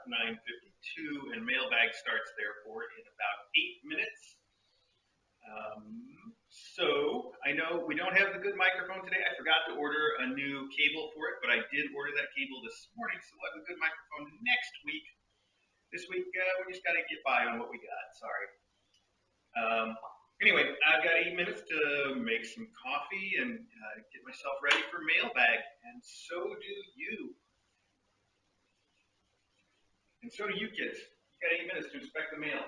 9:52, and mailbag starts therefore in about 8 minutes. So I know we don't have the good microphone today. I forgot to order a new cable for it, but I did order that cable this morning, so we'll have a good microphone next week. This week, we just got to get by on what we got. Sorry. Anyway, I've got 8 minutes to make some coffee and get myself ready for mailbag, and so do you. And so do you kids. You got 8 minutes to inspect the mail.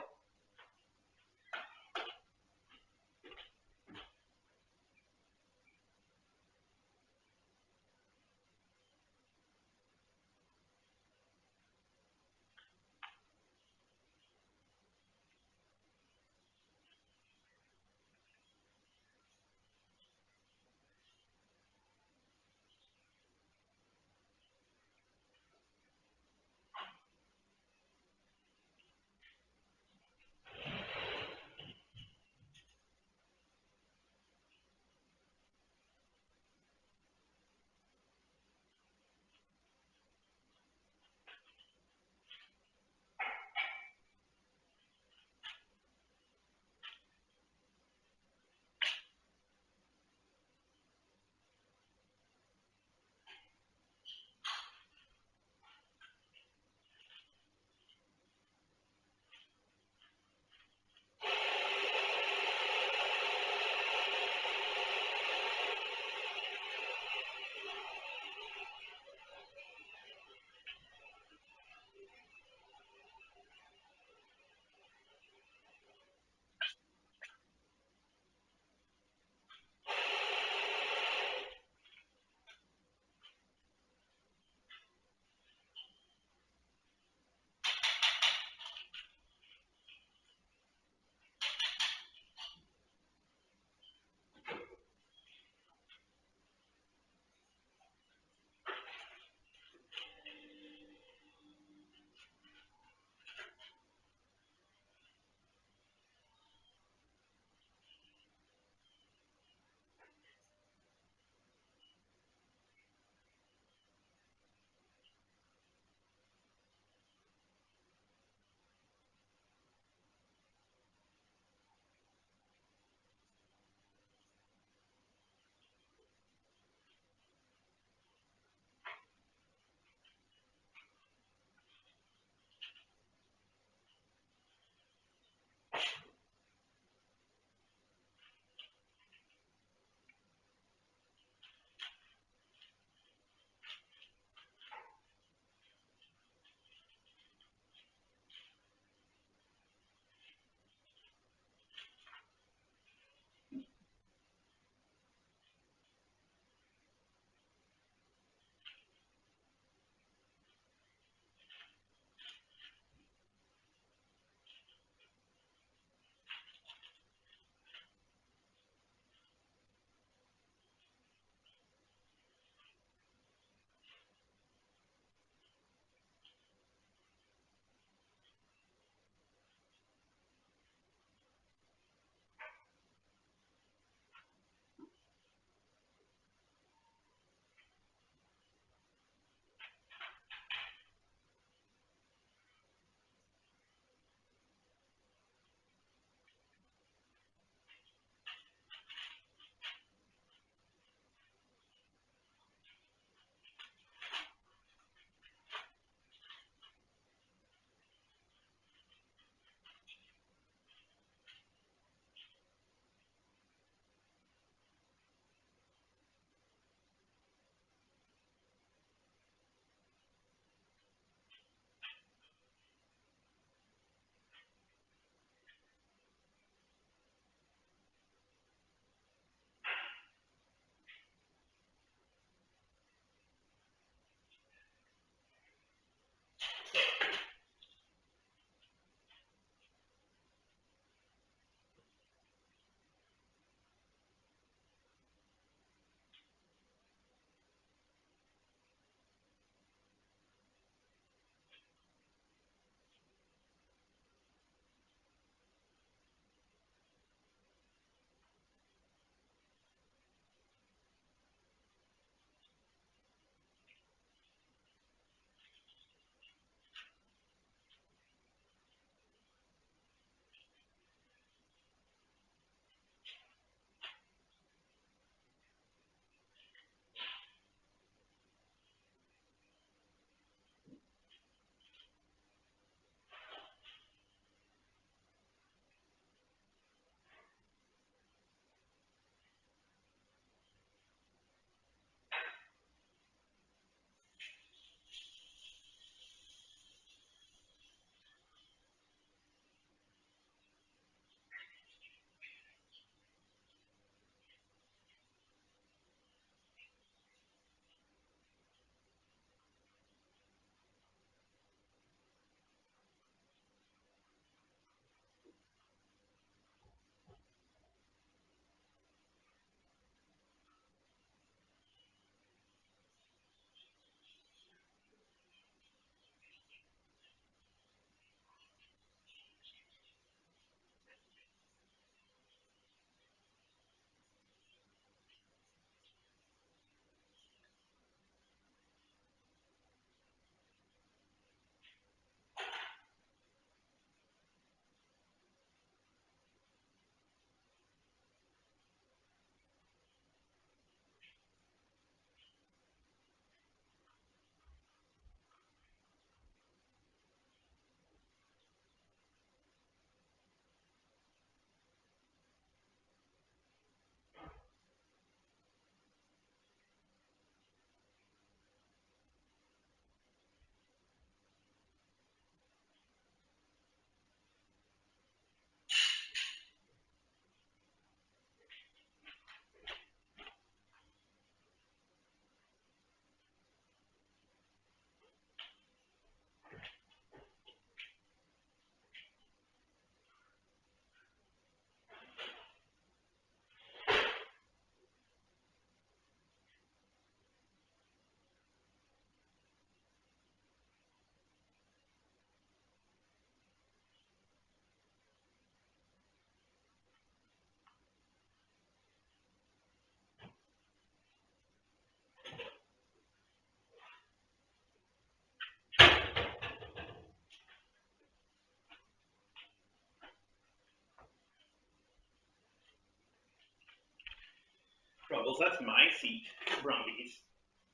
Grumbles, that's my seat. Brumbies.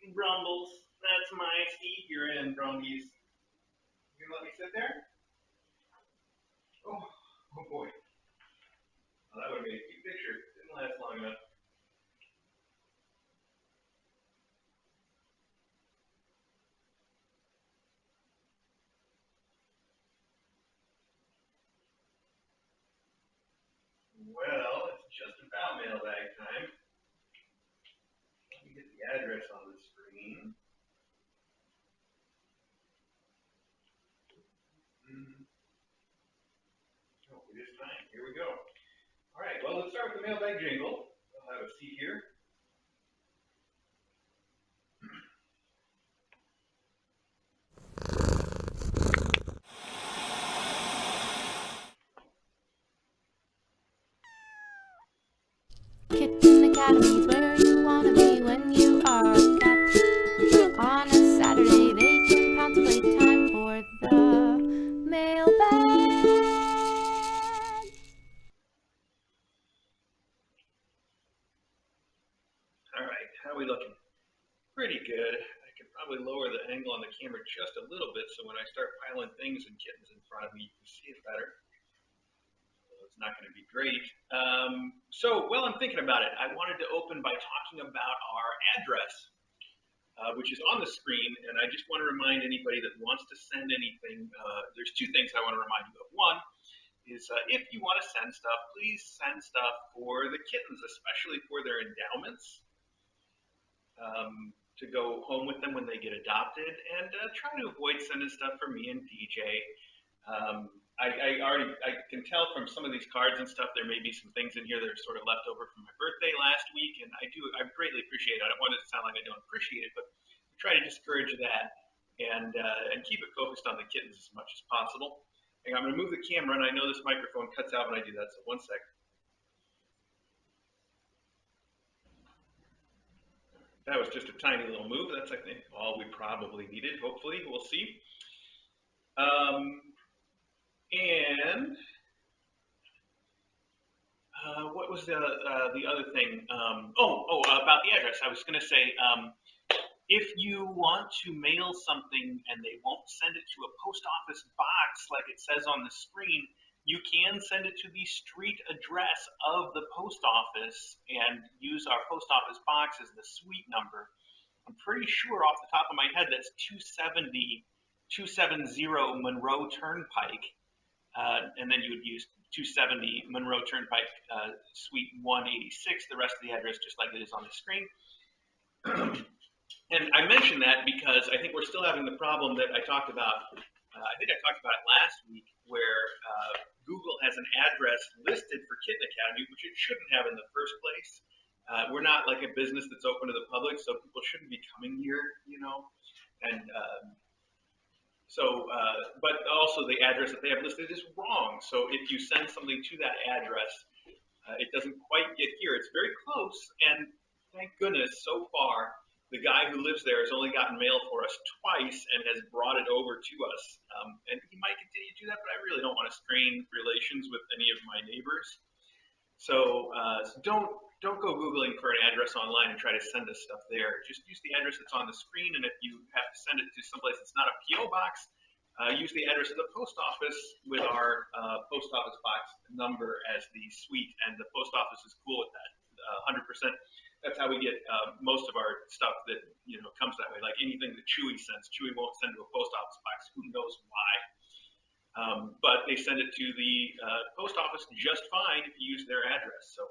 Grumbles, that's my seat. You're in, Brumbies. You gonna let me sit there? Oh boy. Well, that would have made a cute picture. Didn't last long enough. Well, it's just about mailbag time. Let me get the address on the screen. Oh, it is time. Here we go. All right, well, let's start with the mailbag jingle. I'll have a seat here. Kitten Academy's where you wanna be when you are a cat. On a Saturday they can pounce playtime for the mailbag. All right, how are we looking? Pretty good. I could probably lower the angle on the camera just a little bit so when I start piling things and kittens in front of me, you can see it better. It's not going to be great. So while I'm thinking about it, I wanted to open by talking about our address, which is on the screen. And I just want to remind anybody that wants to send anything. There's two things I want to remind you of. One is if you want to send stuff, please send stuff for the kittens, especially for their endowments. To go home with them when they get adopted, and try to avoid sending stuff for me and DJ. I can tell from some of these cards and stuff there may be some things in here that are sort of left over from my birthday last week, and I greatly appreciate it. I don't want it to sound like I don't appreciate it, but I try to discourage that and keep it focused on the kittens as much as possible. And I'm going to move the camera, and I know this microphone cuts out when I do that, so one sec. That was just a tiny little move. That's, I think, all we probably needed. Hopefully, we'll see. And what was the other thing? About the address. I was going to say, if you want to mail something and they won't send it to a post office box like it says on the screen, you can send it to the street address of the post office and use our post office box as the suite number. I'm pretty sure off the top of my head that's 270 Monroe Turnpike. And then you would use 270 Monroe Turnpike, Suite 186, the rest of the address just like it is on the screen. And I mention that because I think we're still having the problem that I talked about. I think I talked about it last week, where Google has an address listed for Kitten Academy, which it shouldn't have in the first place. We're not like a business that's open to the public, so people shouldn't be coming here, And but also the address that they have listed is wrong. So if you send something to that address, it doesn't quite get here. It's very close, and thank goodness so far the guy who lives there has only gotten mail for us twice and has brought it over to us. And he might continue to do that, but I really don't want to strain relations with any of my neighbors. So don't go Googling for an address online and try to send us stuff there. Just use the address that's on the screen, and if you have to send it to someplace that's not a P.O. box, use the address of the post office with our post office box number as the suite, and the post office is cool with that, 100%. That's how we get most of our stuff that comes that way. Like anything that Chewy sends, Chewy won't send to a post office box. Who knows why? But they send it to the post office just fine if you use their address. So,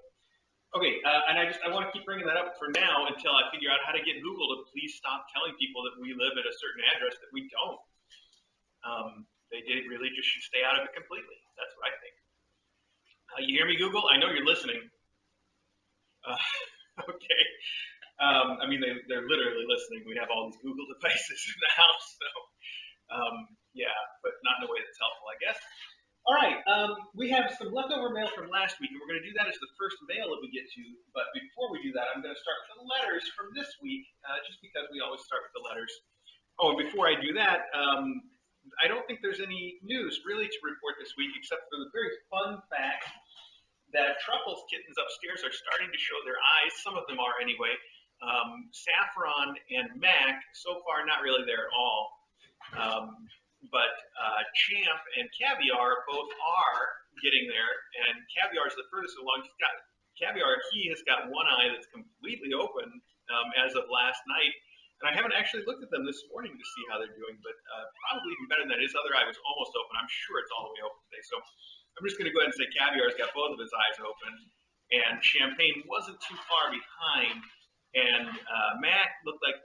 okay, and I want to keep bringing that up for now until I figure out how to get Google to please stop telling people that we live at a certain address that we don't. They really just should stay out of it completely. That's what I think. You hear me, Google? I know you're listening. Okay. I mean, they're literally listening. We have all these Google devices in the house, so yeah, but not in a way that's helpful, I guess. All right, we have some leftover mail from last week, and we're going to do that as the first mail that we get to. But before we do that, I'm going to start with the letters from this week, just because we always start with the letters. Oh, and before I do that, I don't think there's any news really to report this week, except for the very fun fact that Truffles kittens upstairs are starting to show their eyes. Some of them are anyway. Saffron and Mac, so far, not really there at all. But Champ and Caviar both are getting there, and Caviar is the furthest along. He has got one eye that's completely open as of last night, and I haven't actually looked at them this morning to see how they're doing, but probably even better than that. His other eye was almost open. I'm sure it's all the way open today. So I'm just going to go ahead and say Caviar's got both of his eyes open, and Champagne wasn't too far behind, and Mac looked like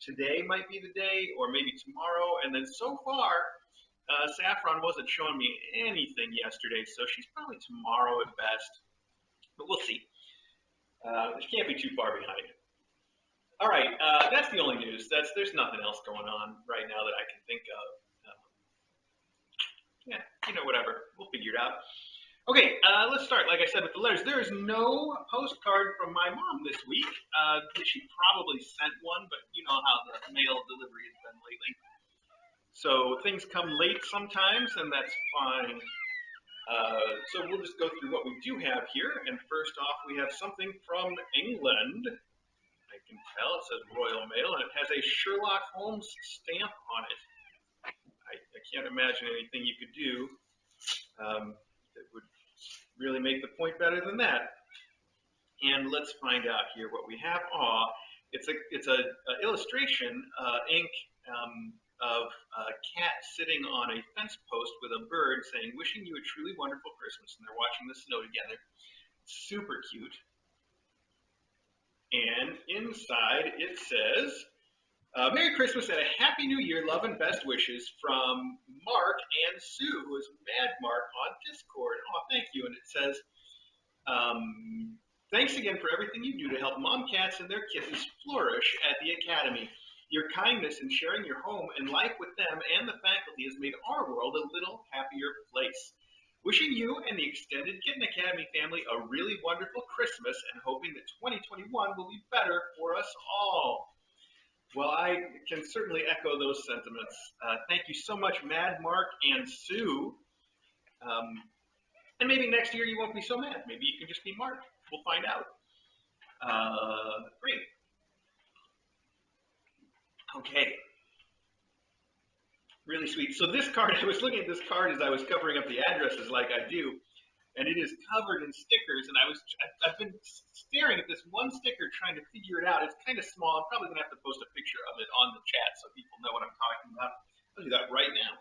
today might be the day, or maybe tomorrow, and then so far, Saffron wasn't showing me anything yesterday, so she's probably tomorrow at best, but we'll see. She can't be too far behind. All right, that's the only news. There's nothing else going on right now that I can think of. Whatever. We'll figure it out. Okay, let's start, like I said, with the letters. There is no postcard from my mom this week. She probably sent one, but you know how the mail delivery has been lately. So things come late sometimes, and that's fine. So we'll just go through what we do have here. And first off, we have something from England. I can tell it says Royal Mail, and it has a Sherlock Holmes stamp on it. I can't imagine anything you could do that would really make the point better than that. And let's find out here what we have. It's a illustration, ink of a cat sitting on a fence post with a bird saying, "Wishing you a truly wonderful Christmas," and they're watching the snow together. Super cute. And inside it says, "Merry Christmas and a Happy New Year, love and best wishes from Mark and Sue," who is Mad Mark on Discord. Oh, thank you. And it says, "Thanks again for everything you do to help mom cats and their kittens flourish at the Academy. Your kindness in sharing your home and life with them and the faculty has made our world a little happier place. Wishing you and the extended Kitten Academy family a really wonderful Christmas and hoping that 2021 will be better for us all." Well, I can certainly echo those sentiments. Thank you so much, Mad Mark and Sue. And maybe next year you won't be so mad. Maybe you can just be Mark. We'll find out. Great. Okay. Really sweet. So this card, I was looking at this card as I was covering up the addresses like I do, and it is covered in stickers, and I've been staring at this one sticker trying to figure it out. It's kind of small. I'm probably going to have to post a picture of it on the chat so people know what I'm talking about. I'll do that right now.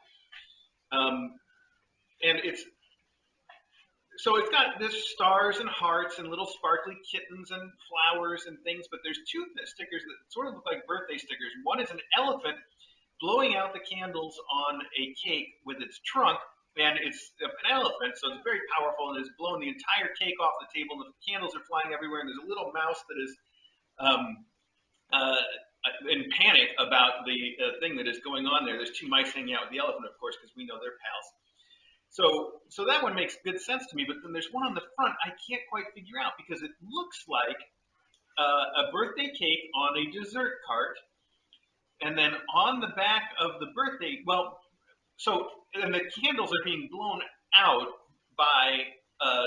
And it's got this stars and hearts and little sparkly kittens and flowers and things, but there's two stickers that sort of look like birthday stickers. One is an elephant blowing out the candles on a cake with its trunk, and it's an elephant, so it's very powerful, and it's blown the entire cake off the table, and the candles are flying everywhere, and there's a little mouse that is in panic about the thing that is going on there. There's two mice hanging out with the elephant, of course, because we know they're pals. So that one makes good sense to me, but then there's one on the front I can't quite figure out because it looks like a birthday cake on a dessert cart, and then on the back of the birthday, and the candles are being blown out by a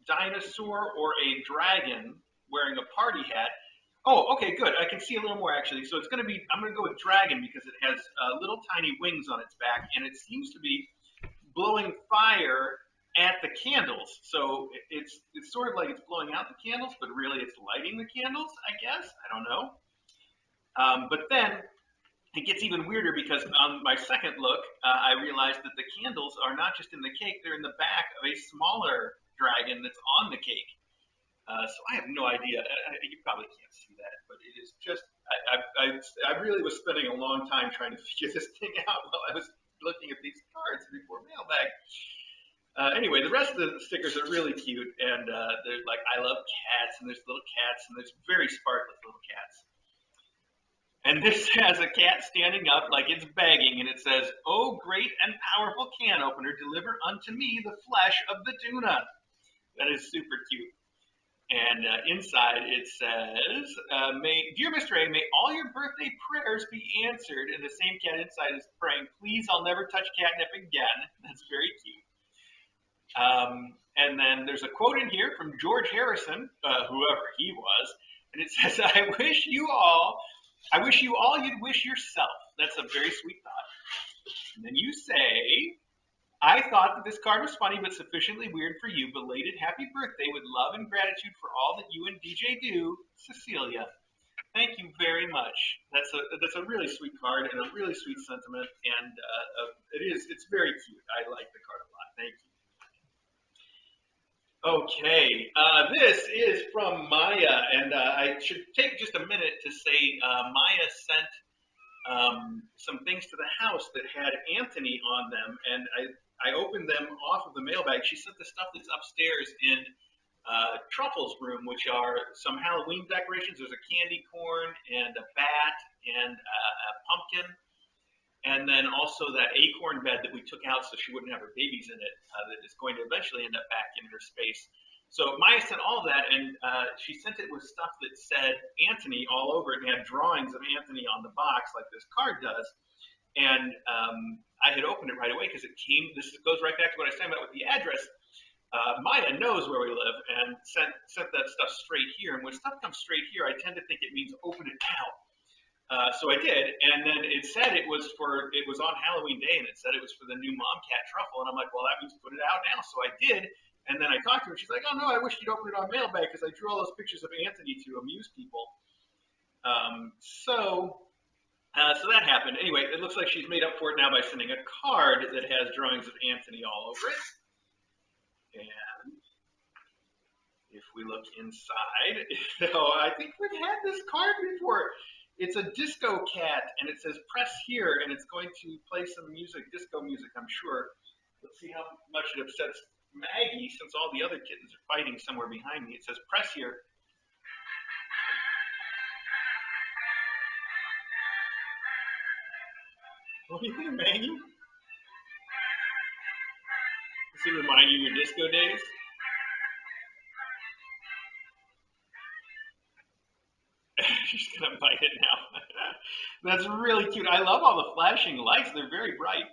dinosaur or a dragon wearing a party hat. Oh, okay, good. I can see a little more actually. So I'm going to go with dragon because it has little tiny wings on its back, and it seems to be blowing fire at the candles. So it's sort of like it's blowing out the candles, but really it's lighting the candles, I guess. I don't know. But then it gets even weirder because on my second look, I realized that the candles are not just in the cake, they're in the back of a smaller dragon that's on the cake. So I have no idea. You probably can't see that, but it is just, I really was spending a long time trying to figure this thing out while I was looking at these cards before mailbag. Anyway, the rest of the stickers are really cute, and they're like, "I love cats," and there's little cats, and there's very sparkly little cats. And this has a cat standing up like it's begging, and it says, "Oh, great and powerful can opener, deliver unto me the flesh of the tuna." That is super cute. And inside it says, "Dear Mr. A, may all your birthday prayers be answered." And the same cat inside is praying, "Please, I'll never touch catnip again." That's very cute. And then there's a quote in here from George Harrison, whoever he was, and it says, I wish you all you'd wish yourself. That's a very sweet thought. And then you say, I thought that this card was funny but sufficiently weird for you. Belated happy birthday with love and gratitude for all that you and DJ do, Cecilia. Thank you very much. That's a really sweet card and a really sweet sentiment, and it's very cute. I like the card a lot. Thank you. Okay, this is from Maya, and I should take just a minute to say Maya sent some things to the house that had Anthony on them, and I opened them off of the mailbag. She sent the stuff that's upstairs in Truffle's room, which are some Halloween decorations. There's a candy corn and a bat and a pumpkin, and then also that acorn bed that we took out so she wouldn't have her babies in it, that is going to eventually end up back in her space. So Maya sent all of that, and she sent it with stuff that said Anthony all over it and had drawings of Anthony on the box like this card does. And I had opened it right away because it came, this goes right back to what I was talking about with the address. Maya knows where we live and sent that stuff straight here. And when stuff comes straight here, I tend to think it means open it now. So I did, and then it said it was on Halloween Day, and it said it was for the new Mom Cat Truffle, and I'm like, well, that means put it out now. So I did, and then I talked to her. She's like, oh no, I wish you'd open it on mailbag because I drew all those pictures of Anthony to amuse people. So that happened. Anyway, it looks like she's made up for it now by sending a card that has drawings of Anthony all over it. And if we look inside, I think we've had this card before. It's a disco cat, and it says press here, and it's going to play some music, disco music, I'm sure. Let's see how much it upsets Maggie, since all the other kittens are fighting somewhere behind me. It says press here. What do you think, Maggie? Does it remind you of your disco days? She's gonna bite it now. That's really cute. I love all the flashing lights. They're very bright.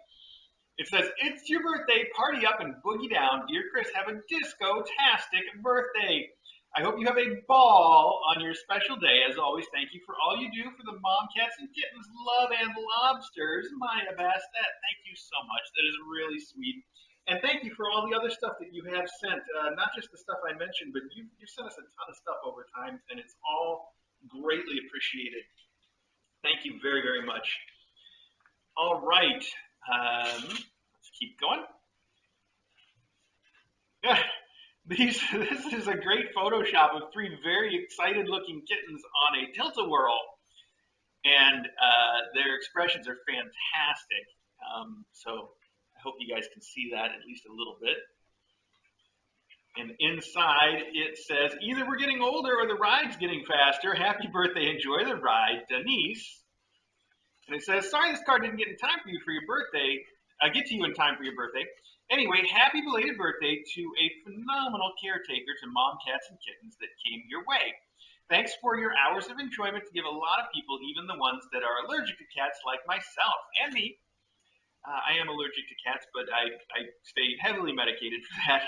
It says, it's your birthday. Party up and boogie down. Dear Chris, have a disco-tastic birthday. I hope you have a ball on your special day. As always, thank you for all you do for the mom cats and kittens. Love and lobsters. Maya Bastet. Thank you so much. That is really sweet. And thank you for all the other stuff that you have sent. Not just the stuff I mentioned, but you've sent us a ton of stuff over time, and it's all greatly appreciated. Thank you very, very much. All right. Let's keep going. Yeah, this is a great Photoshop of three very excited looking kittens on a tilt-a-whirl. And their expressions are fantastic. So I hope you guys can see that at least a little bit. And inside it says, either we're getting older or the ride's getting faster. Happy birthday, enjoy the ride, Denise. And it says, sorry this card didn't get in time for you for your birthday. Get to you in time for your birthday. Anyway, happy belated birthday to a phenomenal caretaker to mom cats and kittens that came your way. Thanks for your hours of enjoyment to give a lot of people, even the ones that are allergic to cats like myself and me. I am allergic to cats, but I stay heavily medicated for that.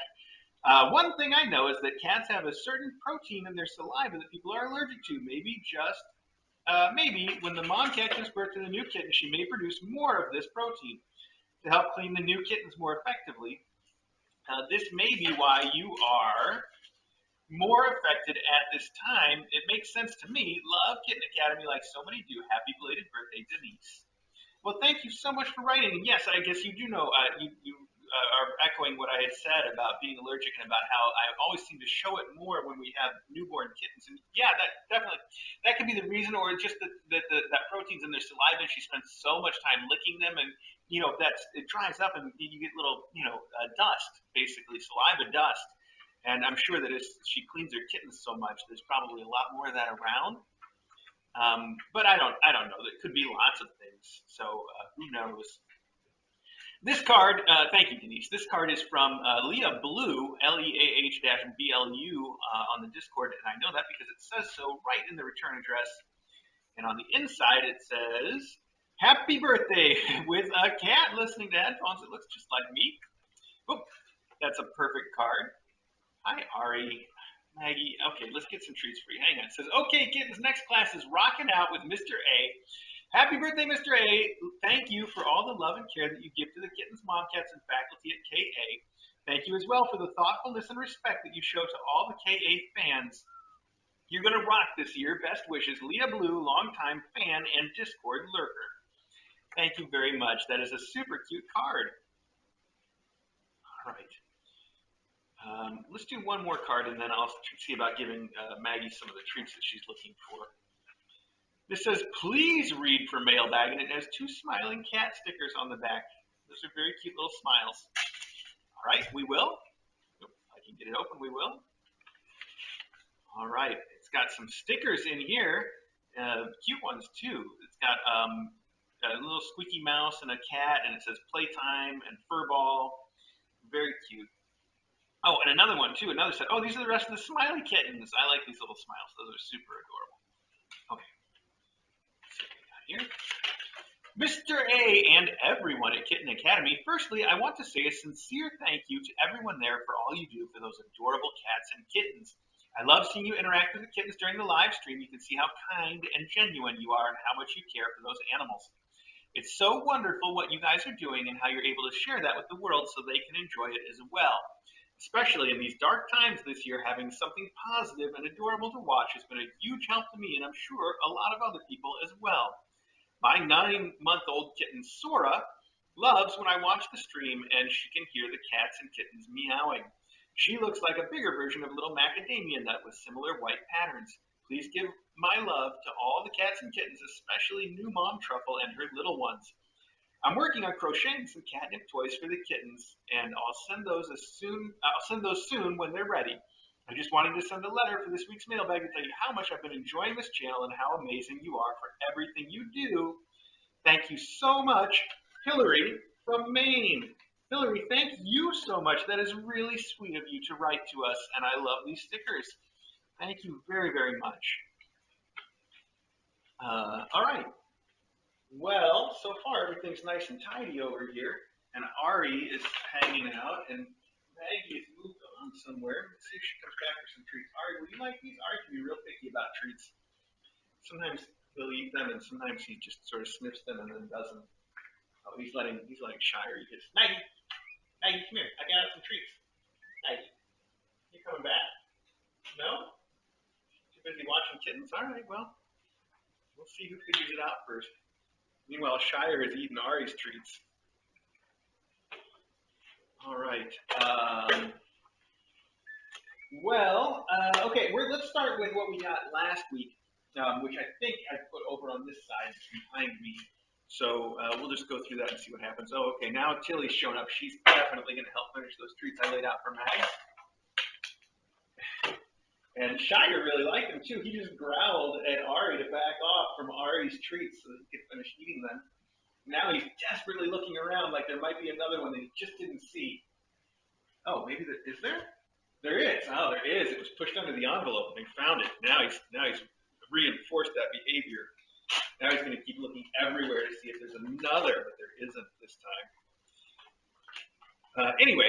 One thing I know is that cats have a certain protein in their saliva that people are allergic to. Maybe when the mom cat gives birth to the new kitten, she may produce more of this protein to help clean the new kittens more effectively. This may be why you are more affected at this time. It makes sense to me. Love Kitten Academy like so many do. Happy belated birthday, Denise. Well, thank you so much for writing. And yes, I guess you do know, you are echoing what I had said about being allergic and about how I always seem to show it more when we have newborn kittens. And yeah, that could be the reason, or just that protein's in their saliva and she spends so much time licking them, and it dries up and you get little dust, basically saliva dust. And I'm sure that as she cleans her kittens so much, there's probably a lot more of that around. But I don't know. There could be lots of things. So who knows? This card, thank you, Denise. This card is from Leah Blue, Leah-BLU on the Discord, and I know that because it says so right in the return address. And on the inside, it says, happy birthday with a cat listening to headphones. It looks just like me. Oh, That's a perfect card. Hi, Ari. Maggie. Okay, let's get some treats for you. Hang on. It says, okay, kittens, next class is Rocking Out with Mr. A. Happy birthday, Mr. A. Thank you for all the love and care that you give to the kittens, mom cats, and faculty at KA. Thank you as well for the thoughtfulness and respect that you show to all the KA fans. You're going to rock this year. Best wishes, Leah Blue, longtime fan and Discord lurker. Thank you very much. That is a super cute card. All right. Let's do one more card, and then I'll see about giving Maggie some of the treats that she's looking for. This says, please read for Mailbag, and it has 2 smiling cat stickers on the back. Those are very cute little smiles. All right, we will. If I can get it open, we will. All right, it's got some stickers in here, cute ones too. It's got a little squeaky mouse and a cat, and it says playtime and furball. Very cute. Oh, and another one too, another set. Oh, these are the rest of the smiley kittens. I like these little smiles. Those are super adorable. Okay. Let's see what we got here. Mr. A and everyone at Kitten Academy, firstly, I want to say a sincere thank you to everyone there for all you do for those adorable cats and kittens. I love seeing you interact with the kittens during the live stream. You can see how kind and genuine you are and how much you care for those animals. It's so wonderful what you guys are doing and how you're able to share that with the world so they can enjoy it as well. Especially in these dark times this year, having something positive and adorable to watch has been a huge help to me, and I'm sure a lot of other people as well. My 9-month-old kitten, Sora, loves when I watch the stream and she can hear the cats and kittens meowing. She looks like a bigger version of little macadamia nut with similar white patterns. Please give my love to all the cats and kittens, especially new Mom Truffle and her little ones. I'm working on crocheting some catnip toys for the kittens, and I'll send those soon when they're ready. I just wanted to send a letter for this week's mailbag to tell you how much I've been enjoying this channel and how amazing you are for everything you do. Thank you so much, Hillary from Maine. Hillary, thank you so much. That is really sweet of you to write to us, and I love these stickers. Thank you very, very much. All right. Well, so far everything's nice and tidy over here, and Ari is hanging out, and Maggie has moved on somewhere. Let's see if she comes back for some treats. Ari, will you like these? Ari can be real picky about treats. Sometimes he'll eat them, and sometimes he just sort of sniffs them and then doesn't. Oh, he's letting Shire eat his. Maggie, come here. I got some treats. Maggie, you coming back? No? Too busy watching kittens? All right, well, we'll see who figures it out first. Meanwhile, Shire is eating Ari's treats. All right. Okay, let's start with what we got last week, which I think I put over on this side behind me. So we'll just go through that and see what happens. Oh, okay, now Tilly's shown up. She's definitely going to help finish those treats I laid out for Mag. And Shire really liked them too. He just growled at Ari to back off from Ari's treats so that he could finish eating them. Now he's desperately looking around like there might be another one that he just didn't see. Oh, maybe there is there? There is. Oh, there is. It was pushed under the envelope and they found it. Now he's reinforced that behavior. Now he's going to keep looking everywhere to see if there's another, but there isn't this time. Anyway.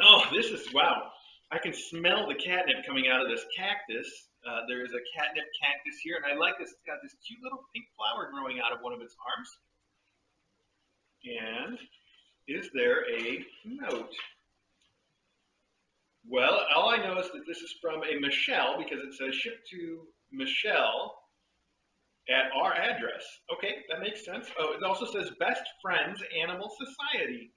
Oh, this is wow. I can smell the catnip coming out of this cactus. There is a catnip cactus here, and I like this. It's got this cute little pink flower growing out of one of its arms. And is there a note? Well, all I know is that this is from a Michelle because it says ship to Michelle at our address. Okay, that makes sense. Oh, it also says Best Friends Animal Society.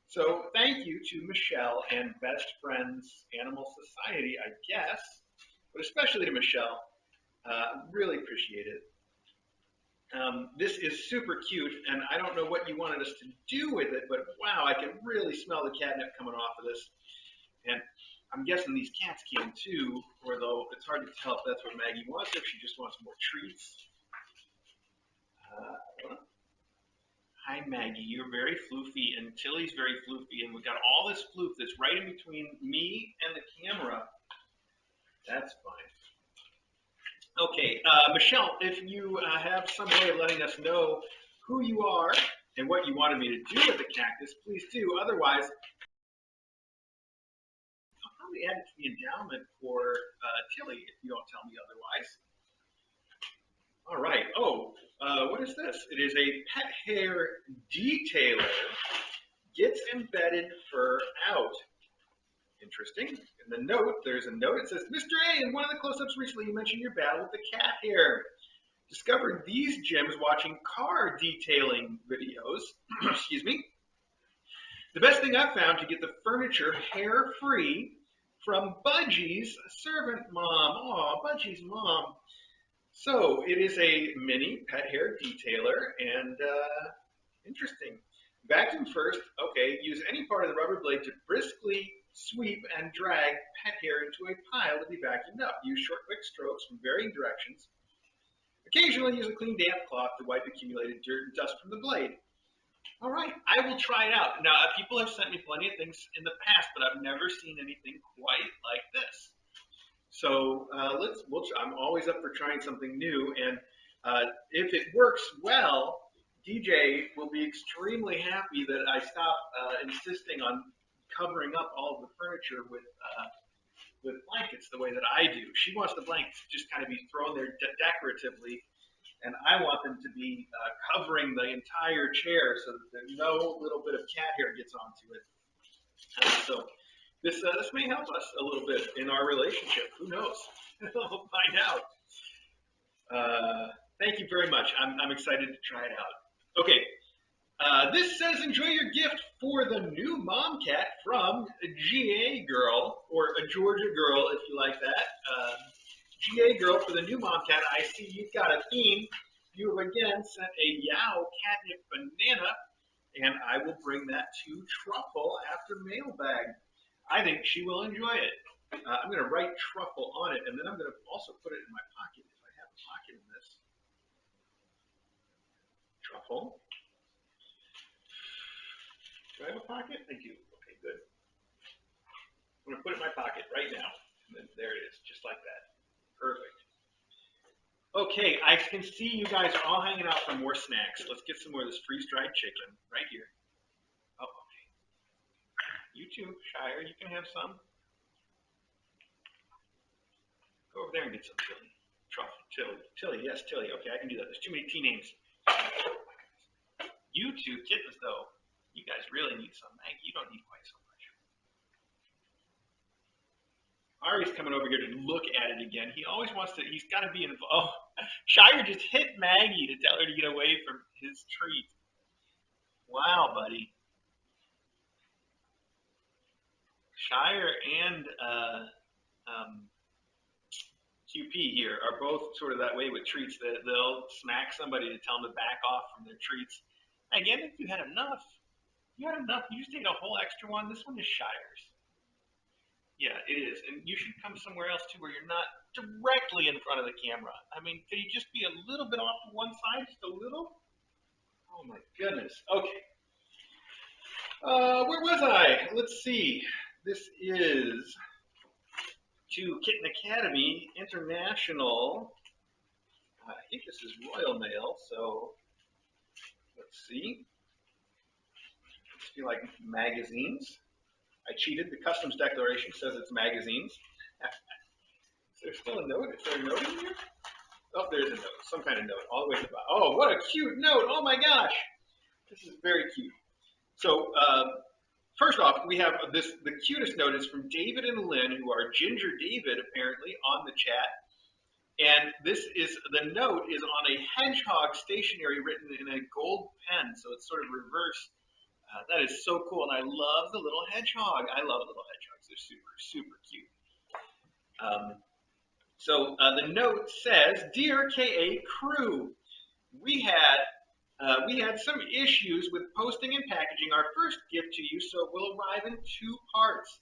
So thank you to Michelle and Best Friends Animal Society, I guess, but especially to Michelle. Really appreciate it. This is super cute, and I don't know what you wanted us to do with it, but wow, I can really smell the catnip coming off of this. And I'm guessing these cats can too, although it's hard to tell if that's what Maggie wants or if she just wants more treats. Hi, Maggie. You're very floofy, and Tilly's very floofy, and we've got all this floof that's right in between me and the camera. That's fine. Okay, Michelle, if you have some way of letting us know who you are and what you wanted me to do with the cactus, please do. Otherwise, probably add it to the endowment for Tilly if you don't tell me otherwise. All right. Oh, what is this? It is a pet hair detailer. Gets embedded fur out. Interesting. In the note, there's a note. It says, Mr. A, in one of the close-ups recently, you mentioned your battle with the cat hair. Discovered these gems watching car detailing videos. Excuse me. The best thing I've found to get the furniture hair-free from Budgie's servant mom. Aw, Budgie's mom. So it is a mini pet hair detailer, and interesting. Vacuum first. Okay, use any part of the rubber blade to briskly sweep and drag pet hair into a pile to be vacuumed up. Use short, quick strokes from varying directions. Occasionally use a clean, damp cloth to wipe accumulated dirt and dust from the blade. All right, I will try it out. Now, people have sent me plenty of things in the past, but I've never seen anything quite like this. So I'm always up for trying something new, and if it works well, DJ will be extremely happy that I stop insisting on covering up all of the furniture with blankets the way that I do. She wants the blankets to just kind of be thrown there decoratively, and I want them to be covering the entire chair so that no little bit of cat hair gets onto it. So this may help us a little bit in our relationship. Who knows? We'll find out. Thank you very much. I'm excited to try it out. Okay. This says, enjoy your gift for the new mom cat from GA Girl, or a Georgia Girl if you like that. GA Girl for the new mom cat. I see you've got a theme. You have again sent a Yow Catnip Banana, and I will bring that to Truffle after Mailbag. I think she will enjoy it. I'm going to write Truffle on it, and then I'm going to also put it in my pocket if I have a pocket in this. Truffle. Do I have a pocket? I do. Okay, good. I'm going to put it in my pocket right now. And then there it is, just like that. Perfect. Okay, I can see you guys are all hanging out for more snacks. Let's get some more of this freeze-dried chicken right here. Oh, okay. You too, Shire. You can have some. Go over there and get some Tilly. Tilly, yes, Tilly. Okay, I can do that. There's too many T names. You two kittens, though. You guys really need some. Maggie, you don't need quite so much. Ari's coming over here to look at it again. He always wants to, he's got to be involved. Oh, Shire just hit Maggie to tell her to get away from his treat. Wow, buddy. Shire and QP here are both sort of that way with treats. They'll smack somebody to tell them to back off from their treats. Again, if you had enough. You had enough. You just ate a whole extra one. This one is Shire's. Yeah, it is. And you should come somewhere else, too, where you're not directly in front of the camera. I mean, could you just be a little bit off to one side? Just a little? Oh, my goodness. Okay. Where was I? Let's see. This is to Kitten Academy International. I think this is Royal Mail, so let's see. I feel like magazines. I cheated. The customs declaration says it's magazines. Is there still a note? Is there a note in here? Oh, there's a note. Some kind of note all the way to the bottom. Oh, what a cute note. Oh, my gosh. This is very cute. So, first off, we have the cutest note is from David and Lynn, who are Ginger David, apparently, on the chat. And the note is on a hedgehog stationery written in a gold pen, so it's sort of reverse. That is so cool, and I love the little hedgehog. I love little hedgehogs. They're super, super cute. So the note says, Dear KA crew, we had some issues with posting and packaging our first gift to you, so it will arrive in 2 parts.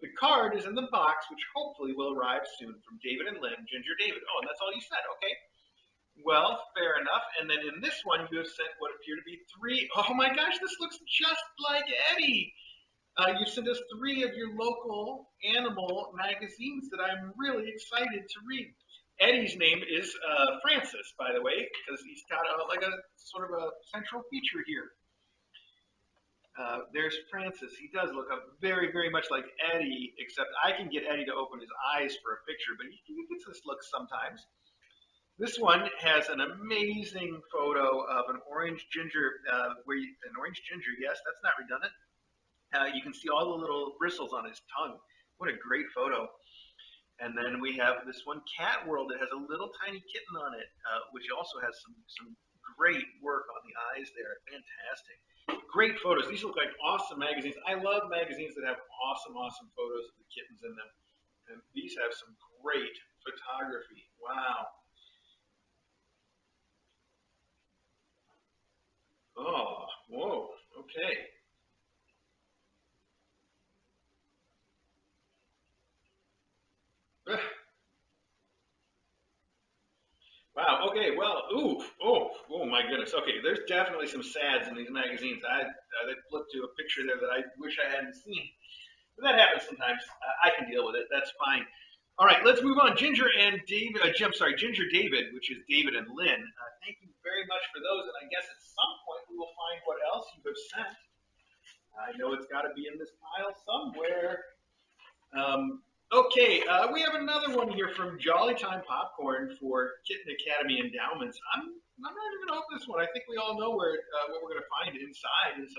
The card is in the box, which hopefully will arrive soon, from David and Lynn, Ginger David. Oh, and that's all you said, okay. Well, fair enough. And then in this one, you have sent what appear to be 3. Oh my gosh, this looks just like Eddie. You sent us 3 of your local animal magazines that I'm really excited to read. Eddie's name is Francis, by the way, because he's got like a sort of a central feature here. There's Francis. He does look up very, very much like Eddie, except I can get Eddie to open his eyes for a picture, but he gets this look sometimes. This one has an amazing photo of an orange ginger, an orange ginger. Yes, that's not redundant. You can see all the little bristles on his tongue. What a great photo! And then we have this one, Cat World. It has a little tiny kitten on it, which also has some great work on the eyes there. Fantastic. Great photos. These look like awesome magazines. I love magazines that have awesome, awesome photos of the kittens in them. And these have some great photography. Wow. Oh, whoa. Okay. Wow. Okay. Well. Ooh. Oh. Oh my goodness. Okay. There's definitely some sads in these magazines. I flipped to a picture there that I wish I hadn't seen. But that happens sometimes. I can deal with it. That's fine. All right. Let's move on. Ginger and David. I'm sorry. Ginger David, which is David and Lynn. Thank you very much for those. And I guess at some point we will find what else you have sent. I know it's got to be in this pile somewhere. Okay, we have another one here from Jolly Time Popcorn for Kitten Academy Endowments. I'm not even gonna open this one. I think we all know where what we're gonna find inside is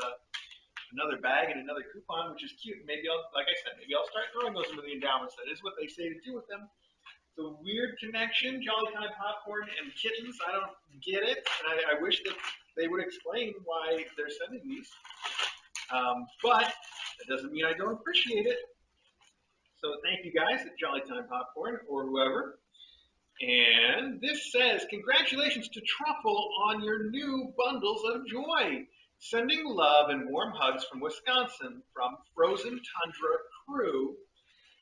another bag and another coupon, which is cute. Maybe I'll, like I said, maybe I'll start throwing those into the endowments. That is what they say to do with them. It's a weird connection, Jolly Time Popcorn and kittens. I don't get it. I wish that they would explain why they're sending these. But that doesn't mean I don't appreciate it. So thank you guys at Jolly Time Popcorn or whoever. And this says, congratulations to Truffle on your new bundles of joy. Sending love and warm hugs from Wisconsin from Frozen Tundra Crew.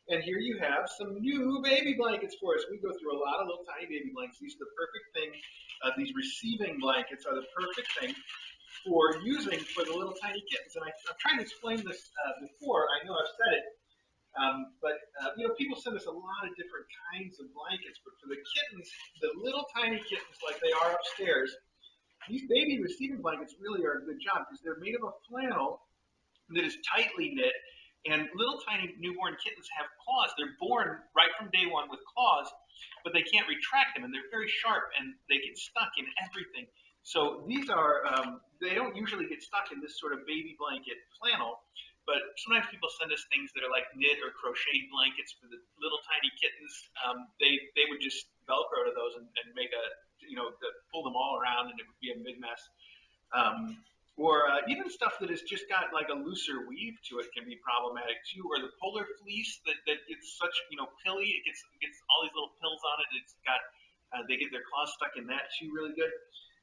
And here you have some new baby blankets for us. We go through a lot of little tiny baby blankets. These are the perfect thing. These receiving blankets are the perfect thing for using for the little tiny kittens. And I've tried to explain this before. I know I've said it. But people send us a lot of different kinds of blankets. But for the kittens, the little tiny kittens like they are upstairs, these baby receiving blankets really are a good job because they're made of a flannel that is tightly knit. And little tiny newborn kittens have claws. They're born right from day one with claws, but they can't retract them, and they're very sharp, and they get stuck in everything. So these are, they don't usually get stuck in this sort of baby blanket flannel, but sometimes people send us things that are like knit or crocheted blankets for the little tiny kittens. They would just Velcro to those and make pull them all around, and it would be a big mess. Or even stuff that has just got like a looser weave to it can be problematic too. Or the polar fleece that gets such pilly, it gets all these little pills on it. It's got they get their claws stuck in that too, really good.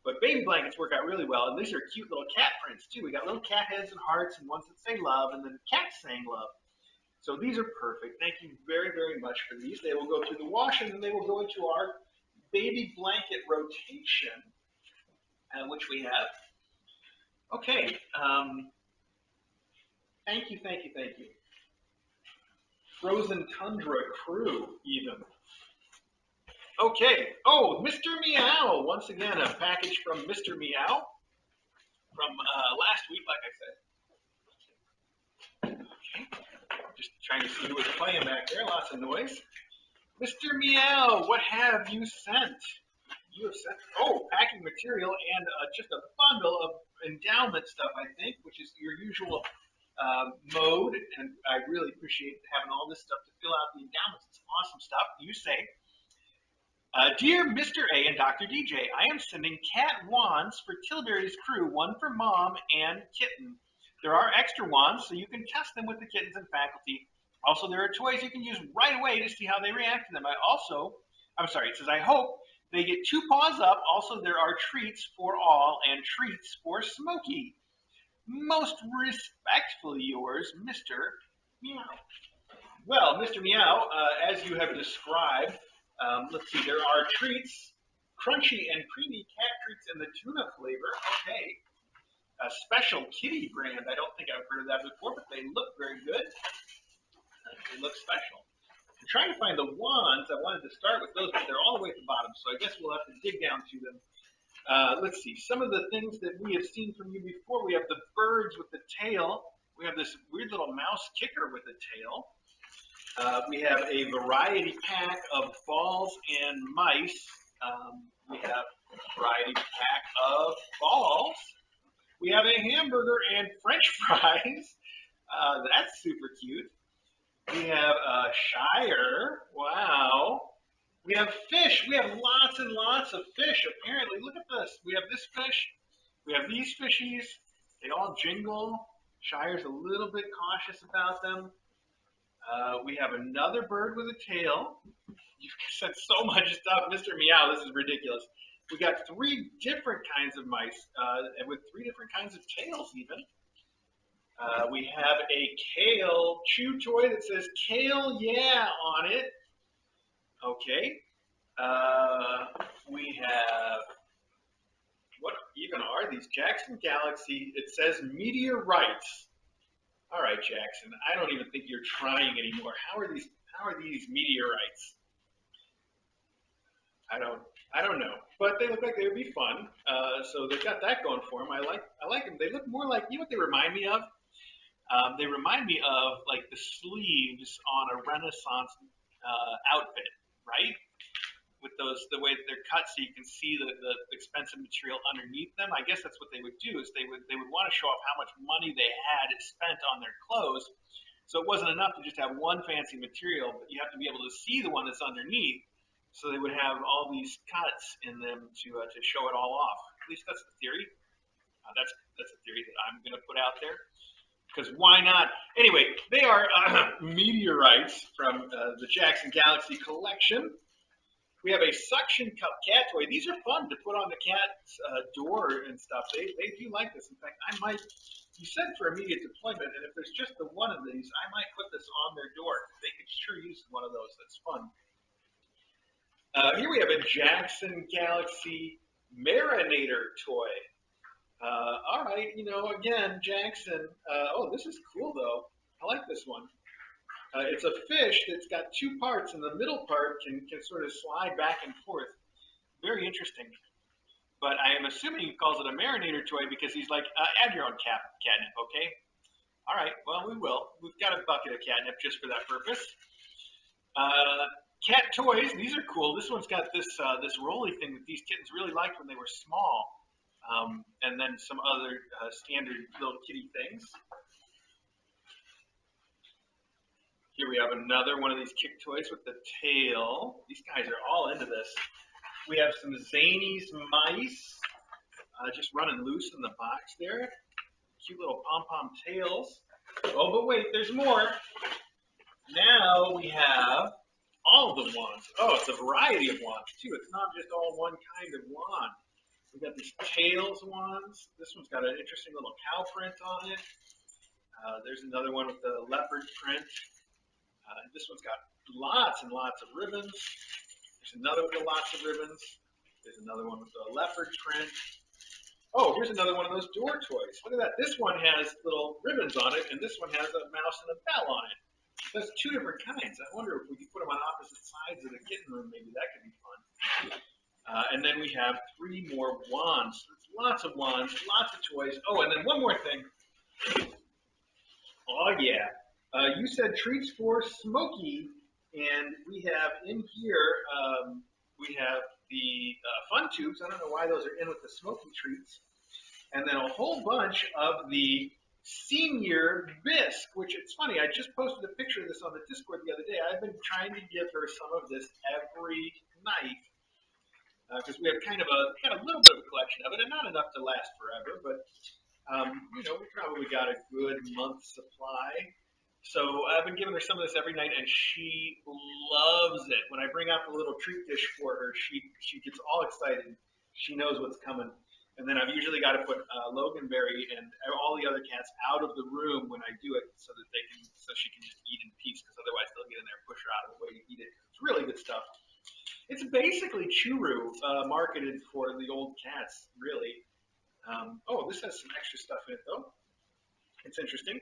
But baby blankets work out really well, and these are cute little cat prints too. We got little cat heads and hearts, and ones that say love, and then cats saying love. So these are perfect. Thank you very, very much for these. They will go through the wash, and then they will go into our baby blanket rotation, which we have. Okay. Thank you, thank you, thank you. Frozen Tundra Crew, even. Okay. Oh, Mr. Meow. Once again, a package from Mr. Meow from last week, like I said. Okay. Just trying to see who was playing back there. Lots of noise. Mr. Meow, what have you sent? You have sent, packing material and just a bundle of endowment stuff, I think, which is your usual mode. And I really appreciate having all this stuff to fill out the endowments. It's awesome stuff. You say, Dear Mr. A and Dr. DJ, I am sending cat wands for Tilbury's crew, one for Mom and Kitten. There are extra wands, so you can test them with the kittens and faculty. Also, there are toys you can use right away to see how they react to them. It says, I hope they get 2 paws up. Also, there are treats for all and treats for Smokey. Most respectfully yours, Mr. Meow. Well, Mr. Meow, as you have described, let's see, there are treats, crunchy and creamy cat treats in the tuna flavor. Okay. A special kitty brand. I don't think I've heard of that before, but they look very good. They look special. I'm trying to find the wands. I wanted to start with those, but they're all the way at the bottom, so I guess we'll have to dig down to them. Let's see, some of the things that we have seen from you before. We have the birds with the tail. We have this weird little mouse kicker with a tail. We have a variety pack of balls and mice. We have a variety pack of balls. We have a hamburger and French fries. That's super cute. We have a Shire. Wow. We have fish. We have lots and lots of fish. Apparently, look at this. We have this fish. We have these fishies. They all jingle. Shire's a little bit cautious about them. We have another bird with a tail. You've said so much stuff, Mr. Meow. This is ridiculous. We got 3 different kinds of mice, and with 3 different kinds of tails, even. We have a kale chew toy that says "Kale Yeah" on it. Okay. We have, what even are these? Jackson Galaxy. It says meteorites. All right, Jackson. I don't even think you're trying anymore. How are these meteorites? I don't know. But they look like they would be fun. So they've got that going for them. I like them. They look more like, you know what they remind me of? They remind me of like the sleeves on a Renaissance outfit, right? With the way that they're cut, so you can see the expensive material underneath them. I guess that's what they would do. Is they would want to show off how much money they had spent on their clothes. So it wasn't enough to just have one fancy material, but you have to be able to see the one that's underneath. So they would have all these cuts in them to show it all off. At least that's the theory. That's a theory that I'm going to put out there. Because why not? Anyway, they are meteorites from the Jackson Galaxy collection. We have a suction cup cat toy. These are fun to put on the cat's door and stuff. They do like this. In fact, you said for immediate deployment, and if there's just the one of these, I might put this on their door. They could sure use one of those. That's fun. Here we have a Jackson Galaxy Marinator toy. All right, again, Jackson. Oh, this is cool, though. I like this one. It's a fish that's got 2 parts, and the middle part can sort of slide back and forth. Very interesting. But I am assuming he calls it a Marinator toy because he's like, add your own catnip, okay? All right, well, we will. We've got a bucket of catnip just for that purpose. Cat toys, these are cool. This one's got this rolly thing that these kittens really liked when they were small. And then some other standard little kitty things. Here we have another one of these kick toys with the tail. These guys are all into this. We have some Zany's mice just running loose in the box there. Cute little pom-pom tails. Oh, but wait, there's more. Now we have all the wands. Oh, it's a variety of wands, too. It's not just all one kind of wand. We've got these tails wands. This one's got an interesting little cow print on it. There's another one with the leopard print. This one's got lots and lots of ribbons. There's another with lots of ribbons. There's another one with the leopard print. Oh, here's another one of those door toys. Look at that. This one has little ribbons on it, and this one has a mouse and a bell on it. That's 2 different kinds. I wonder if we could put them on opposite sides of the kitten room. Maybe that could be fun. And then we have 3 more wands. Lots of wands, lots of toys. Oh, and then one more thing. Oh, yeah. You said treats for Smokey, and we have in here, we have the fun tubes. I don't know why those are in with the Smokey treats. And then a whole bunch of the senior bisque, which it's funny, I just posted a picture of this on the Discord the other day. I've been trying to give her some of this every night because we have kind of a little bit of a collection of it, and not enough to last forever, but we probably got a good month's supply. So I've been giving her some of this every night, and she loves it. When I bring out the little treat dish for her, she gets all excited. She knows what's coming. And then I've usually got to put Loganberry and all the other cats out of the room when I do it, so she can just eat in peace. Because otherwise they'll get in there and push her out of the way to eat it. It's really good stuff. It's basically Churu marketed for the old cats, really. This has some extra stuff in it though. It's interesting.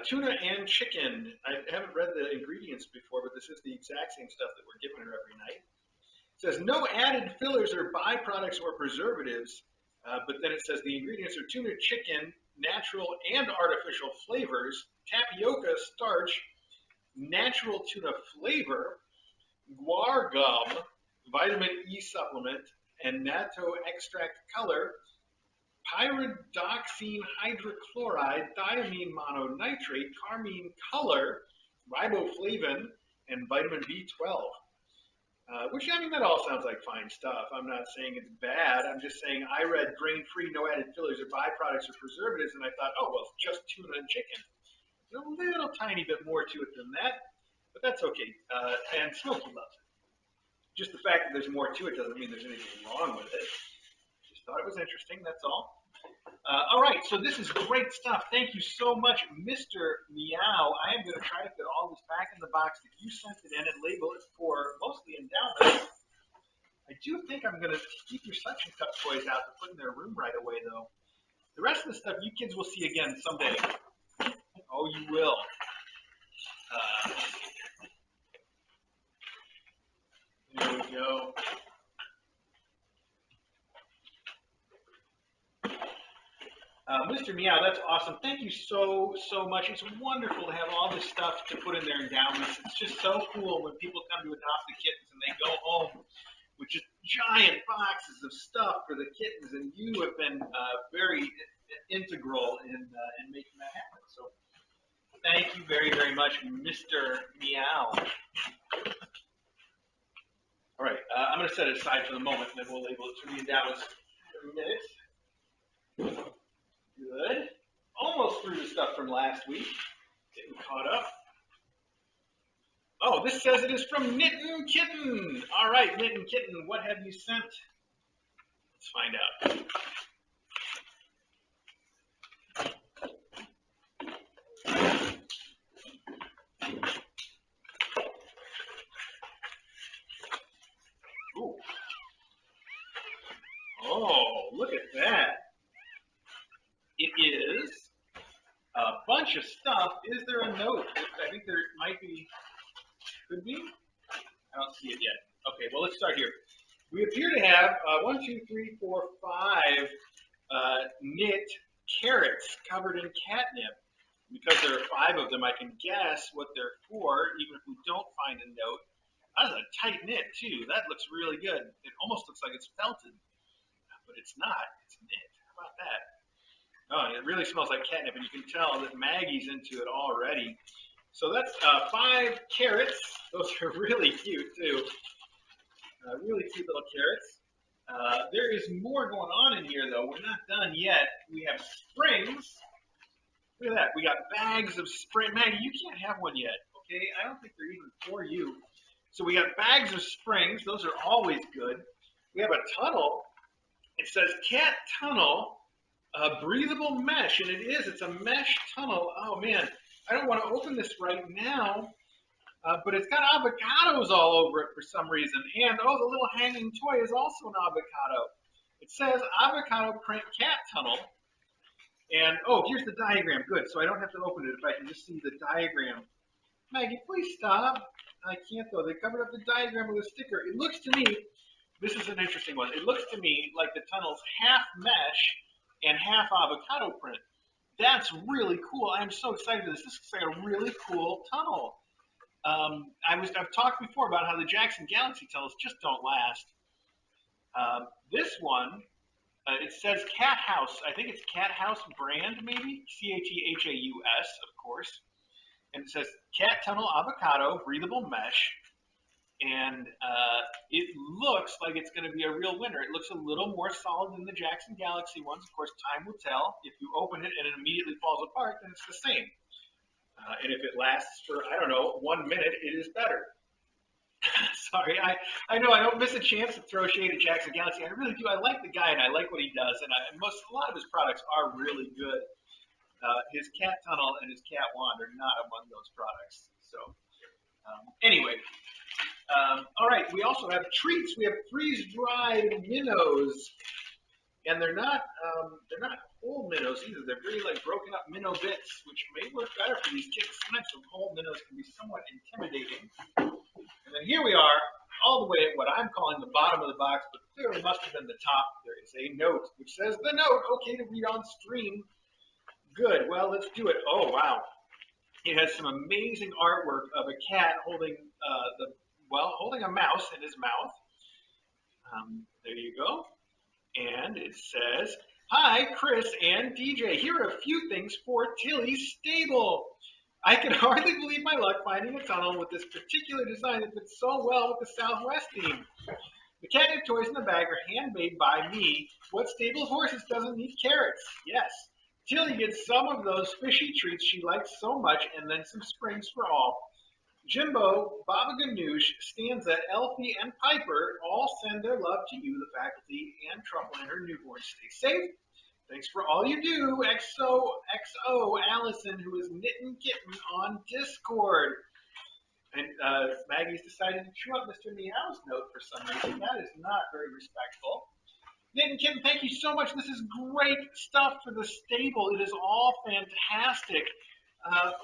Tuna and chicken. I haven't read the ingredients before, but this is the exact same stuff that we're giving her every night. It says no added fillers or byproducts or preservatives, but then it says the ingredients are tuna, chicken, natural and artificial flavors, tapioca starch, natural tuna flavor, guar gum, vitamin E supplement, and natto extract color, pyridoxine hydrochloride, thiamine mononitrate, carmine color, riboflavin, and vitamin B12. Which, I mean, that all sounds like fine stuff. I'm not saying it's bad. I'm just saying I read grain-free, no added fillers or byproducts or preservatives, and I thought, oh, well, it's just tuna and chicken. There's a little tiny bit more to it than that, but that's okay. And Smokey loves it. Just the fact that there's more to it doesn't mean there's anything wrong with it. Just thought it was interesting, that's all. All right, so this is great stuff. Thank you so much, Mr. Meow. I am going to try to put all this back in the box that you sent it in and label it for mostly endowment. I do think I'm going to keep your suction cup toys out to put in their room right away, though. The rest of the stuff you kids will see again someday. Oh, you will. There we go. Mr. Meow, that's awesome. Thank you so much. It's wonderful to have all this stuff to put in their endowments. It's just so cool when people come to adopt the kittens and they go home with just giant boxes of stuff for the kittens, and you have been very integral in making that happen. So thank you very, very much, Mr. Meow. All right, I'm going to set it aside for the moment, and then we'll label it for the endowments in a minute. Good. Almost through the stuff from last week. Getting caught up. Oh, this says it is from Knittin' Kitten. All right, Knittin' Kitten, what have you sent? Let's find out. Ooh. Oh, look at that. It is a bunch of stuff. Is there a note? I think there might be. Could be? I don't see it yet. Okay, well, let's start here. We appear to have 1, 2, 3, 4, 5 knit carrots covered in catnip. Because there are 5 of them, I can guess what they're for, even if we don't find a note. That's a tight knit, too. That looks really good. It almost looks like it's felted, but it's not. It's knit. How about that? Oh, and it really smells like catnip, and you can tell that Maggie's into it already. So that's 5 carrots. Those are really cute, too. Really cute little carrots. There is more going on in here, though. We're not done yet. We have springs. Look at that. We got bags of spring. Maggie, you can't have one yet, okay? I don't think they're even for you. So we got bags of springs. Those are always good. We have a tunnel. It says cat tunnel, breathable mesh, and it is. It's a mesh tunnel. Oh, man. I don't want to open this right now, but it's got avocados all over it for some reason. And, oh, the little hanging toy is also an avocado. It says avocado print cat tunnel. And, oh, here's the diagram. Good. So I don't have to open it if I can just see the diagram. Maggie, please stop. I can't, though. They covered up the diagram with a sticker. It looks to me, this is an interesting one. It looks to me like the tunnel's half mesh and half avocado print. That's really cool. I'm so excited for this. This looks like a really cool tunnel. I've talked before about how the Jackson Galaxy tunnels just don't last. This one, it says Cat House. I think it's Cat House brand, maybe? Chehaus, of course. And it says Cat Tunnel Avocado, breathable mesh. And it looks like it's going to be a real winner. It looks a little more solid than the Jackson Galaxy ones. Of course, time will tell. If you open it and it immediately falls apart, then it's the same. And if it lasts for, I don't know, 1 minute, it is better. Sorry, I know I don't miss a chance to throw shade at Jackson Galaxy. I really do. I like the guy and I like what he does. And a lot of his products are really good. His cat tunnel and his cat wand are not among those products. So anyway. All right, we also have treats. We have freeze-dried minnows, and they're not whole minnows either. They're very like broken up minnow bits, which may work better for these kids. Sometimes some whole minnows can be somewhat intimidating. And then here we are. all the way at what I'm calling the bottom of the box, but clearly must have been the top. There is a note which says the note, okay to read on stream. Good. Well, let's do it. Oh, wow. It has some amazing artwork of a cat holding holding a mouse in his mouth. There you go. And it says, "Hi, Chris and DJ. Here are a few things for Tilly's stable. I can hardly believe my luck finding a tunnel with this particular design that fits so well with the Southwest theme. The catnip toys in the bag are handmade by me. What stable of horses doesn't need carrots? Yes. Tilly gets some of those fishy treats she likes so much, and then some springs for all. Jimbo, Baba Ganoush, Stanza, Elfie, and Piper all send their love to you, the faculty, and Truffle and her newborn. Stay safe. Thanks for all you do, XOXO Allison, who is Knitting Kitten on Discord." And Maggie's decided to chew up Mr. Meow's note for some reason. That is not very respectful. Knitting Kitten, thank you so much. This is great stuff for the stable. It is all fantastic.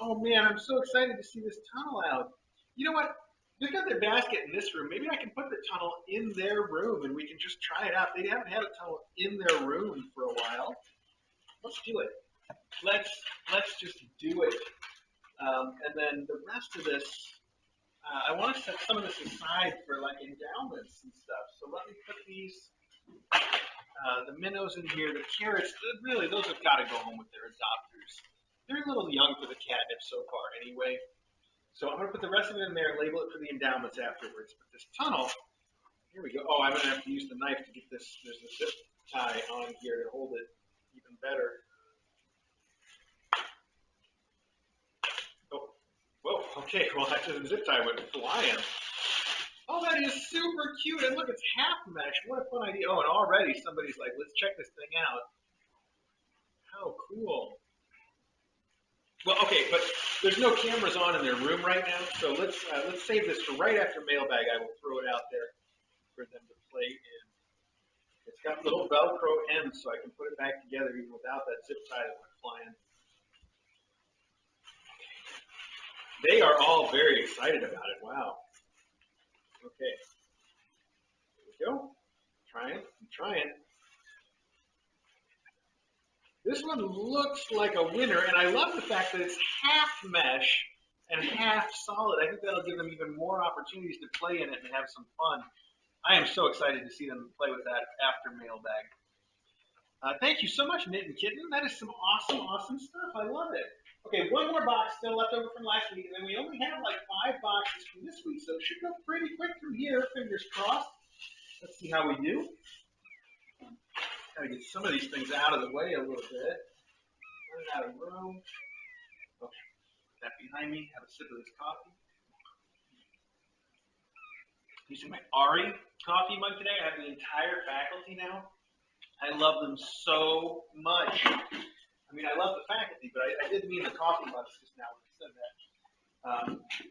Oh man, I'm so excited to see this tunnel out. You know what? They've got their basket in this room. Maybe I can put the tunnel in their room and we can just try it out. They haven't had a tunnel in their room for a while. Let's do it. Let's just do it. And then the rest of this, I want to set some of this aside for like endowments and stuff. So let me put these, the minnows in here, the carrots. Really, those have got to go home with their adopters. They're a little young for the catnip so far anyway. So I'm going to put the rest of it in there and label it for the endowments afterwards. But this tunnel, here we go. Oh, I'm going to have to use the knife to get this. There's a zip tie on here to hold it even better. Oh, whoa, okay. Well, actually the zip tie went flying. Oh, that is super cute. And look, it's half mesh. What a fun idea. Oh, and already somebody's like, let's check this thing out. How cool. Well, okay, but there's no cameras on in their room right now, so let's save this for right after Mailbag. I will throw it out there for them to play in. It's got little Velcro ends, so I can put it back together even without that zip tie that went flying. They are all very excited about it. Wow. Okay. Here we go. I'm trying. This one looks like a winner, and I love the fact that it's half mesh and half solid. I think that'll give them even more opportunities to play in it and have some fun. I am so excited to see them play with that after Mailbag. Thank you so much, Knitting Kitten. That is some awesome stuff. I love it. Okay, one more box still left over from last week, and then we only have like 5 boxes from this week, so it should go pretty quick from here, fingers crossed. Let's see how we do. Got to get some of these things out of the way a little bit. Running out of room. Okay, put that behind me. Have a sip of this coffee. Using my Ari coffee mug today. I have the entire faculty now. I love them so much. I mean, I love the faculty, but I did mean the coffee mugs just now when I said that.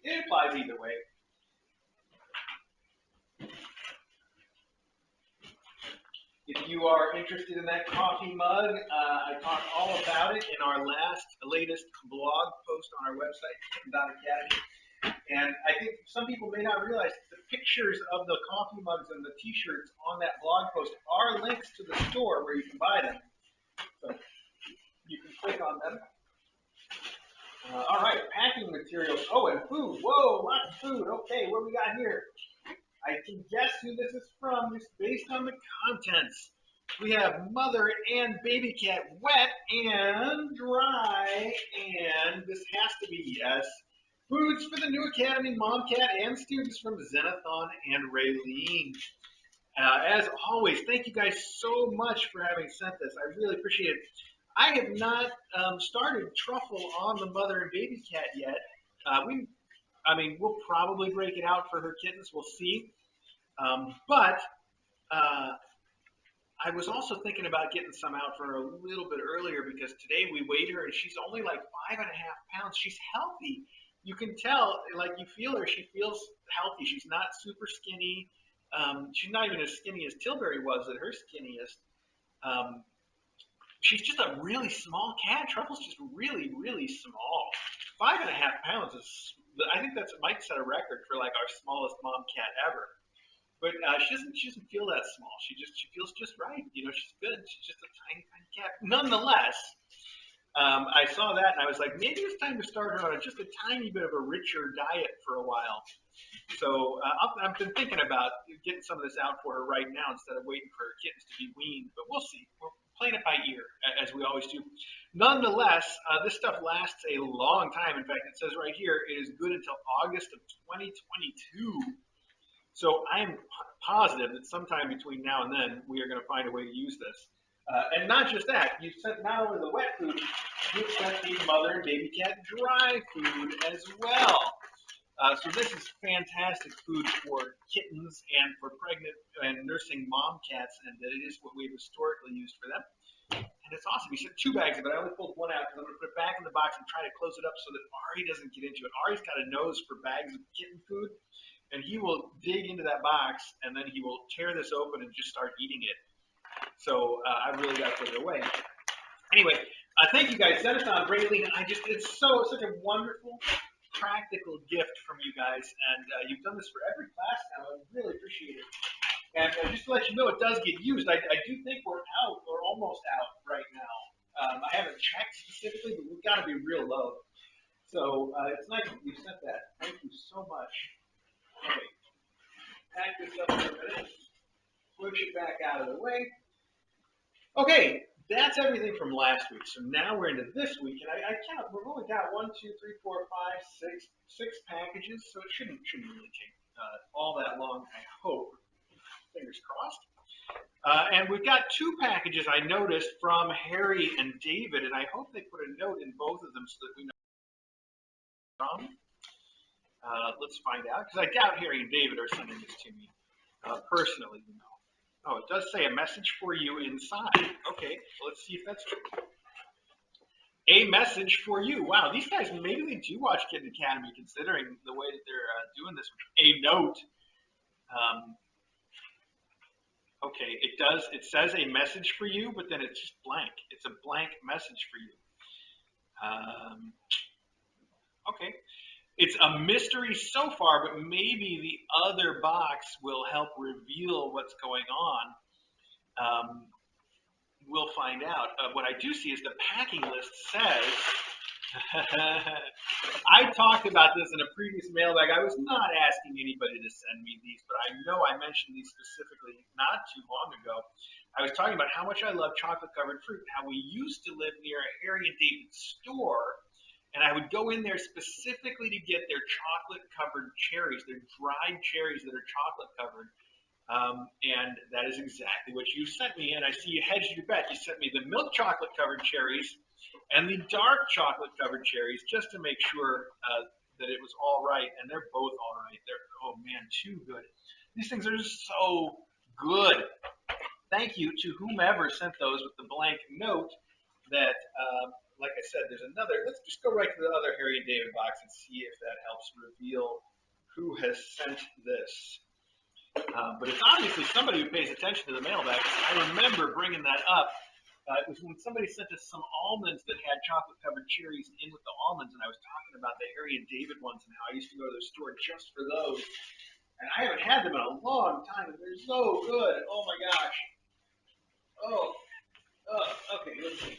It applies either way. If you are interested in that coffee mug, I talked all about it in our latest blog post on our website, Kitten.Academy. And I think some people may not realize the pictures of the coffee mugs and the t-shirts on that blog post are links to the store where you can buy them. So you can click on them. All right, packing materials. Oh, and food. Whoa, lots of food. Okay, what we got here? I can guess who this is from just based on the contents. We have mother and baby cat wet and dry, and this has to be yes. Foods for the new Academy mom cat and students from Xenothon and Raylene. As always, thank you guys so much for having sent this. I really appreciate it. I have not started Truffle on the mother and baby cat yet. We'll probably break it out for her kittens. We'll see. But I was also thinking about getting some out for her a little bit earlier because today we weighed her and she's only like 5.5 pounds. She's healthy. You can tell, like you feel her, she feels healthy. She's not super skinny. She's not even as skinny as Tilbury was at her skinniest. She's just a really small cat. Truffle's just really, really small. 5.5 pounds is, I think that might set a record for like our smallest mom cat ever. But she doesn't feel that small. She feels just right. She's good. She's just a tiny cat. Nonetheless, I saw that and I was like, maybe it's time to start her on just a tiny bit of a richer diet for a while. So I've been thinking about getting some of this out for her right now instead of waiting for her kittens to be weaned. But we'll see. We're playing it by ear, as we always do. Nonetheless, this stuff lasts a long time. In fact, it says right here, it is good until August of 2022. So I am positive that sometime between now and then, we are going to find a way to use this. And not just that, you sent not only the wet food, you sent the mother and baby cat dry food as well. So this is fantastic food for kittens and for pregnant and nursing mom cats, and that it is what we've historically used for them. And it's awesome. You sent 2 bags of it. I only pulled one out because I'm going to put it back in the box and try to close it up so that Ari doesn't get into it. Ari's got a nose for bags of kitten food, and he will dig into that box, and then he will tear this open and just start eating it. So I really got to put it away. Anyway, thank you guys. Dennis on Braylene. It's such a wonderful, practical gift from you guys, and you've done this for every class now. I really appreciate it. And just to let you know, it does get used. I do think we're out or almost out right now. I haven't checked specifically, but we've got to be real low. So it's nice that you sent that. Thank you so much. Okay, pack this up for a minute. Push it back out of the way. Okay, that's everything from last week. So now we're into this week, and I count. We've only got 1, 2, 3, 4, 5, 6 packages, so it shouldn't really take all that long. I hope. Fingers crossed. And we've got 2 packages I noticed from Harry and David, and I hope they put a note in both of them so that we know. Let's find out, because I doubt Harry and David are sending this to me personally. Oh, it does say a message for you inside. Okay, let's see if that's true. A message for you. Wow, these guys, maybe they do watch Kitten Academy, considering the way that they're doing this. A note. Okay, it says a message for you, but then it's just blank. It's a blank message for you. Okay. It's a mystery so far, but maybe the other box will help reveal what's going on. We'll find out. What I do see is the packing list says, I talked about this in a previous mailbag. I was not asking anybody to send me these, but I know I mentioned these specifically not too long ago. I was talking about how much I love chocolate-covered fruit, how we used to live near a Harry and David store, and I would go in there specifically to get their chocolate-covered cherries, their dried cherries that are chocolate-covered. And that is exactly what you sent me. And I see you hedged your bet. You sent me the milk chocolate-covered cherries and the dark chocolate-covered cherries just to make sure that it was all right. And they're both all right. They're, oh, man, too good. These things are just so good. Thank you to whomever sent those with the blank note that like I said, there's another. Let's just go right to the other Harry and David box and see if that helps reveal who has sent this. But it's obviously somebody who pays attention to the mailbag. I remember bringing that up. It was when somebody sent us some almonds that had chocolate-covered cherries in with the almonds, and I was talking about the Harry and David ones and how I used to go to the store just for those. And I haven't had them in a long time, and they're so good. Oh, my gosh. Okay, let's see.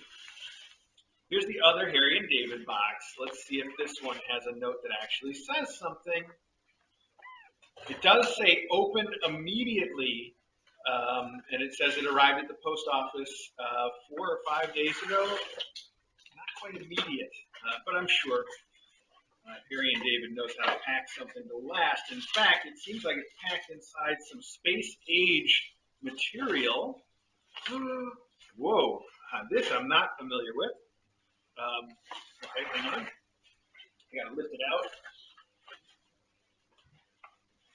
Here's the other Harry and David box. Let's see if this one has a note that actually says something. It does say open immediately, and it says it arrived at the post office 4 or 5 days ago. Not quite immediate, but I'm sure Harry and David knows how to pack something to last. In fact, it seems like it's packed inside some space-age material. Whoa, this I'm not familiar with. Okay, hang on. I gotta lift it out.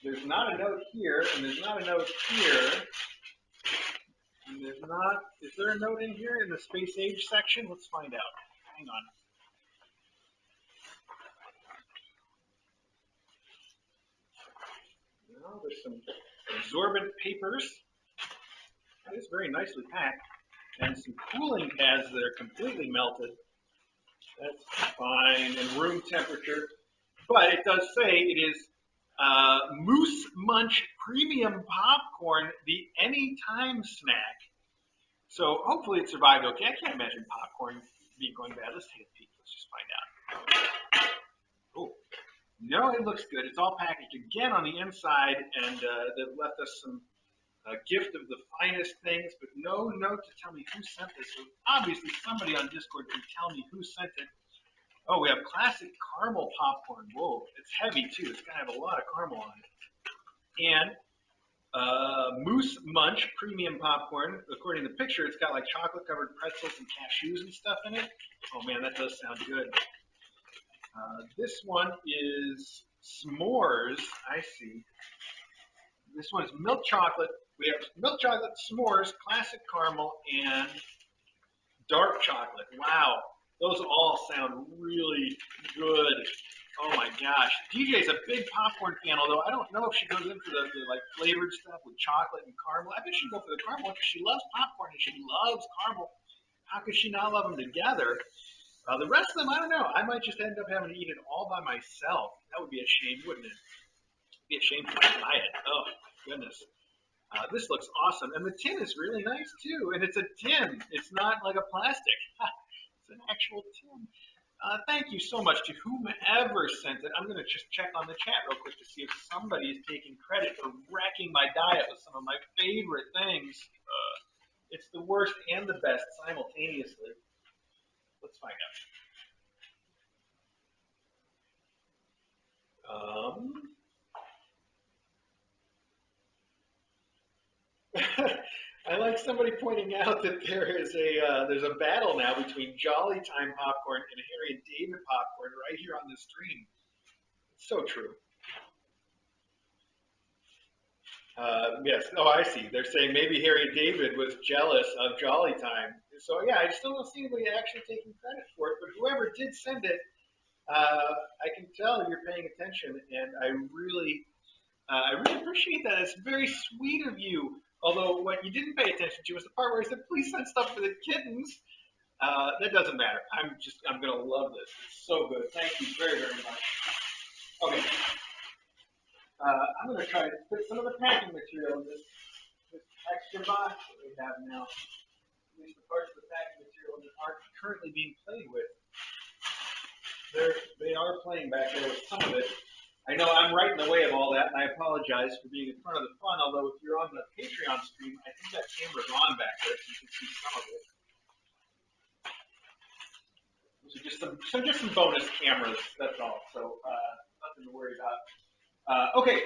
There's not a note here, and there's not a note here. And there's not, is there a note in here in the space age section? Let's find out. Hang on. No, there's some absorbent papers. That is very nicely packed. And some cooling pads that are completely melted. That's fine, and room temperature. But it does say it is Moose Munch premium popcorn, the anytime snack. So hopefully it survived okay. I can't imagine popcorn being going bad. Let's take a peek. Let's just find out. Oh, no, it looks good. It's all packaged again on the inside, and they've left us some gift of the finest things, but no note to tell me who sent this. So obviously somebody on Discord can tell me who sent it. Oh, we have classic caramel popcorn. Whoa, it's heavy too. It's gonna have a lot of caramel on it. And Moose Munch premium popcorn. According to the picture, it's got like chocolate covered pretzels and cashews and stuff in it. Oh man, that does sound good. This one is s'mores. I see. This one is milk chocolate. We have milk chocolate, s'mores, classic caramel, and dark chocolate. Wow, those all sound really good. Oh my gosh. DJ's a big popcorn fan, although I don't know if she goes in for the like flavored stuff with chocolate and caramel. I bet she'd go for the caramel because she loves popcorn and she loves caramel. How could she not love them together? The rest of them, I don't know. I might just end up having to eat it all by myself. That would be a shame, wouldn't it? It'd be a shame for my diet. Oh, goodness. This looks awesome. And the tin is really nice, too. And it's a tin. It's not like a plastic. It's an actual tin. Thank you so much to whomever sent it. I'm going to just check on the chat real quick to see if somebody is taking credit for wrecking my diet with some of my favorite things. It's the worst and the best simultaneously. Let's find out. I like somebody pointing out that there's a battle now between Jolly Time popcorn and Harry and David popcorn right here on the stream. It's so true. Yes. Oh, I see. They're saying maybe Harry David was jealous of Jolly Time. So yeah, I still don't see anybody actually taking credit for it. But whoever did send it, I can tell you're paying attention, and I really appreciate that. It's very sweet of you. Although what you didn't pay attention to was the part where I said, "Please send stuff for the kittens." That doesn't matter. I'm gonna love this. It's so good. Thank you very, very much. Okay. I'm going to try to put some of the packing material in this extra box that we have now. At least the parts of the packing material that aren't currently being played with. They are playing back there with some of it. I know I'm right in the way of all that, and I apologize for being in front of the fun, although if you're on the Patreon stream, I think that camera's on back there, so you can see some of it. Those are just some bonus cameras, that's all. So nothing to worry about. Okay,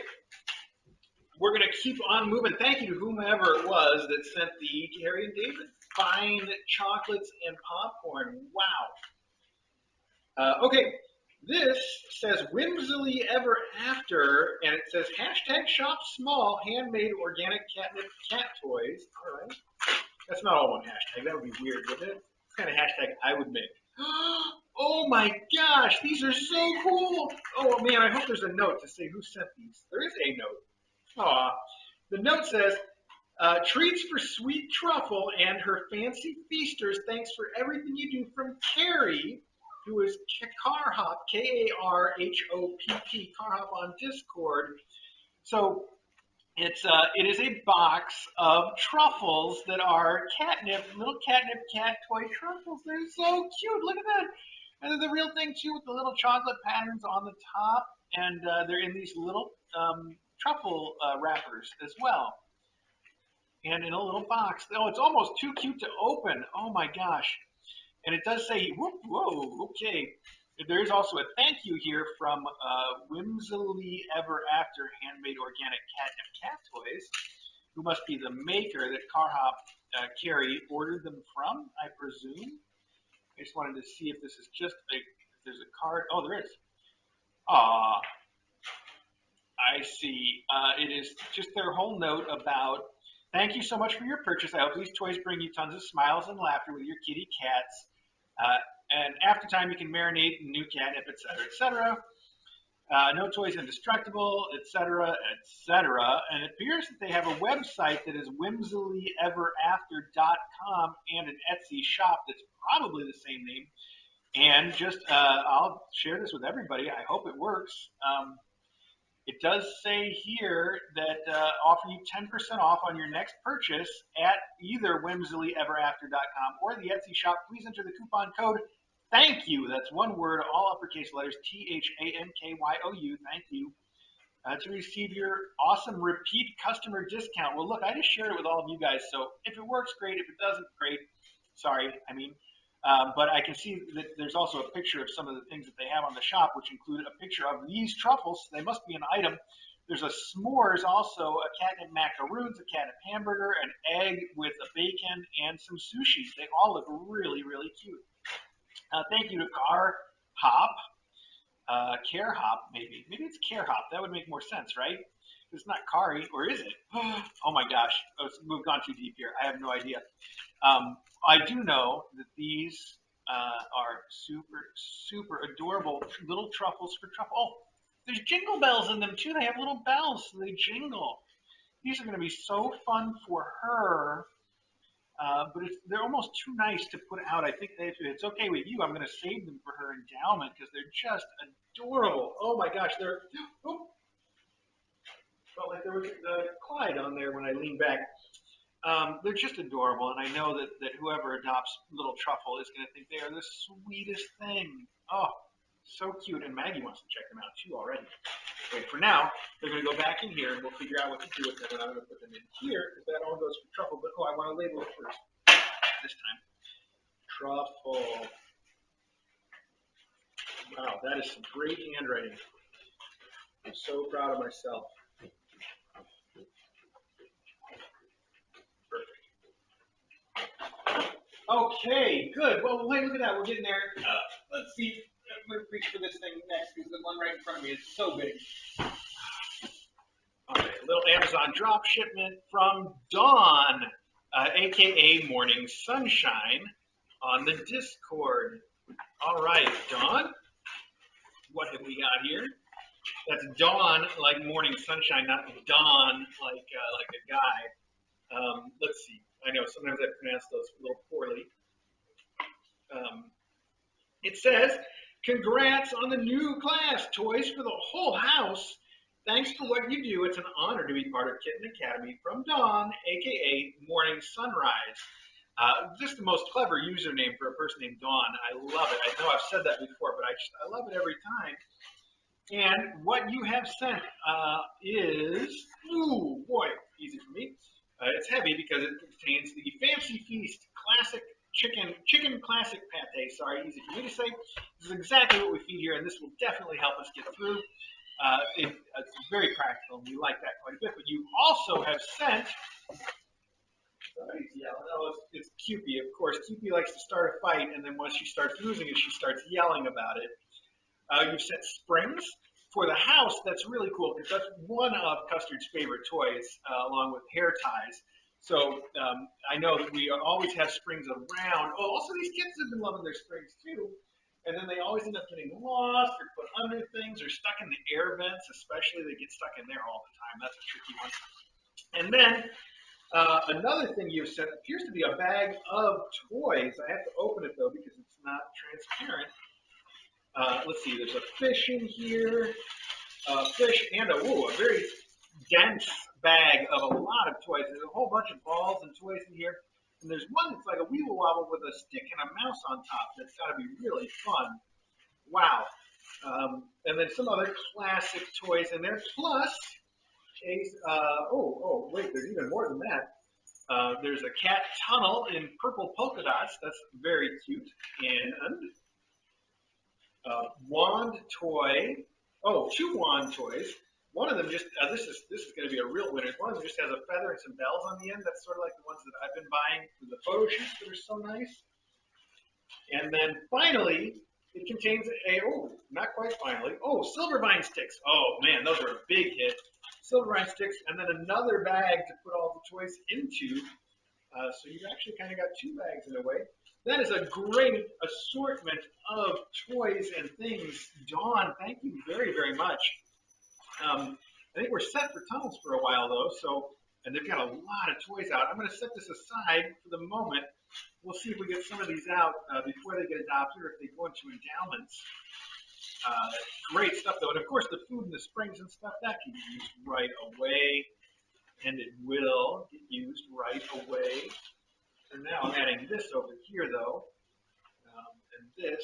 we're going to keep on moving. Thank you to whomever it was that sent the Harry and David fine chocolates and popcorn. Wow. Okay, this says whimsily ever after, and it says hashtag shop small, handmade organic catnip cat toys. All right. That's not all one hashtag. That would be weird, wouldn't it? It's the kind of hashtag I would make. Oh my gosh, these are so cool. Oh man, I hope there's a note to say who sent these. There is a note. Aw. The note says, treats for sweet truffle and her fancy feasters. Thanks for everything you do from Carrie, who is Carhop, K-A-R-H-O-P-P, Carhop on Discord. So it is a box of truffles that are catnip, little catnip cat toy truffles. They're so cute. Look at that. And they're the real thing too, with the little chocolate patterns on the top, and they're in these little truffle wrappers as well, and in a little box. Oh, it's almost too cute to open. Oh my gosh! And it does say, whoa, okay. There is also a thank you here from Whimsily Ever After Handmade Organic Catnip Cat Toys, who must be the maker that Carhop Carrie ordered them from, I presume. I just wanted to see if this is just if there's a card. Oh, there is. I see. It is just their whole note about, thank you so much for your purchase. I hope these toys bring you tons of smiles and laughter with your kitty cats. And after time, you can marinate in new catnip, etc., etc. No toys indestructible, etc., etc. And it appears that they have a website that is whimsilyeverafter.com and an Etsy shop that's probably the same name. And just, I'll share this with everybody. I hope it works. It does say here that offer you 10% off on your next purchase at either whimsillyeverafter.com or the Etsy shop. Please enter the coupon code thank you. That's one word, all uppercase letters, THANKYOU. Thank you. To receive your awesome repeat customer discount. Well, look, I just shared it with all of you guys, so if it works, great. If it doesn't, great. Sorry, but I can see that there's also a picture of some of the things that they have on the shop, which include a picture of these truffles. They must be an item. There's a s'mores, also a catnip macaroons, a catnip hamburger, an egg with a bacon, and some sushi. They all look really, really cute. Thank you to Car Hop. Care Hop, maybe. Maybe it's Care Hop. That would make more sense, right? It's not Kari, or is it? Oh my gosh, we've gone too deep here. I have no idea. I do know that these are super, super adorable little truffles for truffle. Oh, there's jingle bells in them too. They have little bells, so they jingle. These are going to be so fun for her. But they're almost too nice to put out. I think if it's okay with you, I'm going to save them for her endowment because they're just adorable. Oh my gosh, they're. Oh, felt like there was Clyde on there when I leaned back. They're just adorable, and I know that whoever adopts little truffle is going to think they are the sweetest thing. Oh, so cute. And Maggie wants to check them out too already. Wait, for now, they're going to go back in here, and we'll figure out what to do with them, and I'm going to put them in here, because that all goes for truffle, but I want to label it first this time. Truffle. Wow, that is some great handwriting. I'm so proud of myself. Perfect. Okay, good. Well, wait, look at that. We're getting there. Let's see. I'm going to reach for this thing next because the one right in front of me is so big. Okay, a little Amazon drop shipment from Dawn, aka Morning Sunshine, on the Discord. All right, Dawn, what have we got here? That's Dawn, like Morning Sunshine, not Dawn, like a guy. Let's see. I know sometimes I pronounce those a little poorly. It says, "Congrats on the new class, toys for the whole house. Thanks for what you do. It's an honor to be part of Kitten Academy from Dawn, aka Morning Sunrise." Just the most clever username for a person named Dawn. I love it. I know I've said that before, but I love it every time. And what you have sent is, ooh boy, easy for me. It's heavy because it contains the Fancy Feast Classic Chicken Classic Pate. Sorry, easy for me to say. This is exactly what we feed here, and this will definitely help us get through. It's very practical, and we like that quite a bit. But you also have sent. Somebody's yelling. Oh, it's Cupie, of course. Cupie likes to start a fight, and then once she starts losing it, she starts yelling about it. You've sent springs for the house. That's really cool because that's one of Custard's favorite toys, along with hair ties. So I know that we always have springs around. Oh, also these kids have been loving their springs too. And then they always end up getting lost or put under things or stuck in the air vents, especially. They get stuck in there all the time. That's a tricky one. And then another thing you've sent appears to be a bag of toys. I have to open it though because it's not transparent. Let's see, there's a fish in here, fish and a very dense bag of a lot of toys. There's a whole bunch of balls and toys in here. And there's one that's like a weeble wobble with a stick and a mouse on top. That's got to be really fun. Wow. And then some other classic toys in there. Plus, wait, there's even more than that. There's a cat tunnel in purple polka dots. That's very cute. And wand toy. Oh, two wand toys. One of them just this is going to be a real winner. One of them just has a feather and some bells on the end. That's sort of like the ones that I've been buying for the photo shoots that are so nice. And then finally, it contains not quite finally. Oh, Silvervine sticks. Oh man, those are a big hit. Silvervine sticks, and then another bag to put all the toys into. So you've actually kind of got two bags in a way. That is a great assortment of toys and things. Dawn, thank you very, very much. I think we're set for tunnels for a while though, and they've got a lot of toys out. I'm going to set this aside for the moment. We'll see if we get some of these out before they get adopted or if they go into endowments. Great stuff, though. And of course, the food in the springs and stuff, that can be used right away. And it will get used right away. So now I'm adding this over here, though. And this,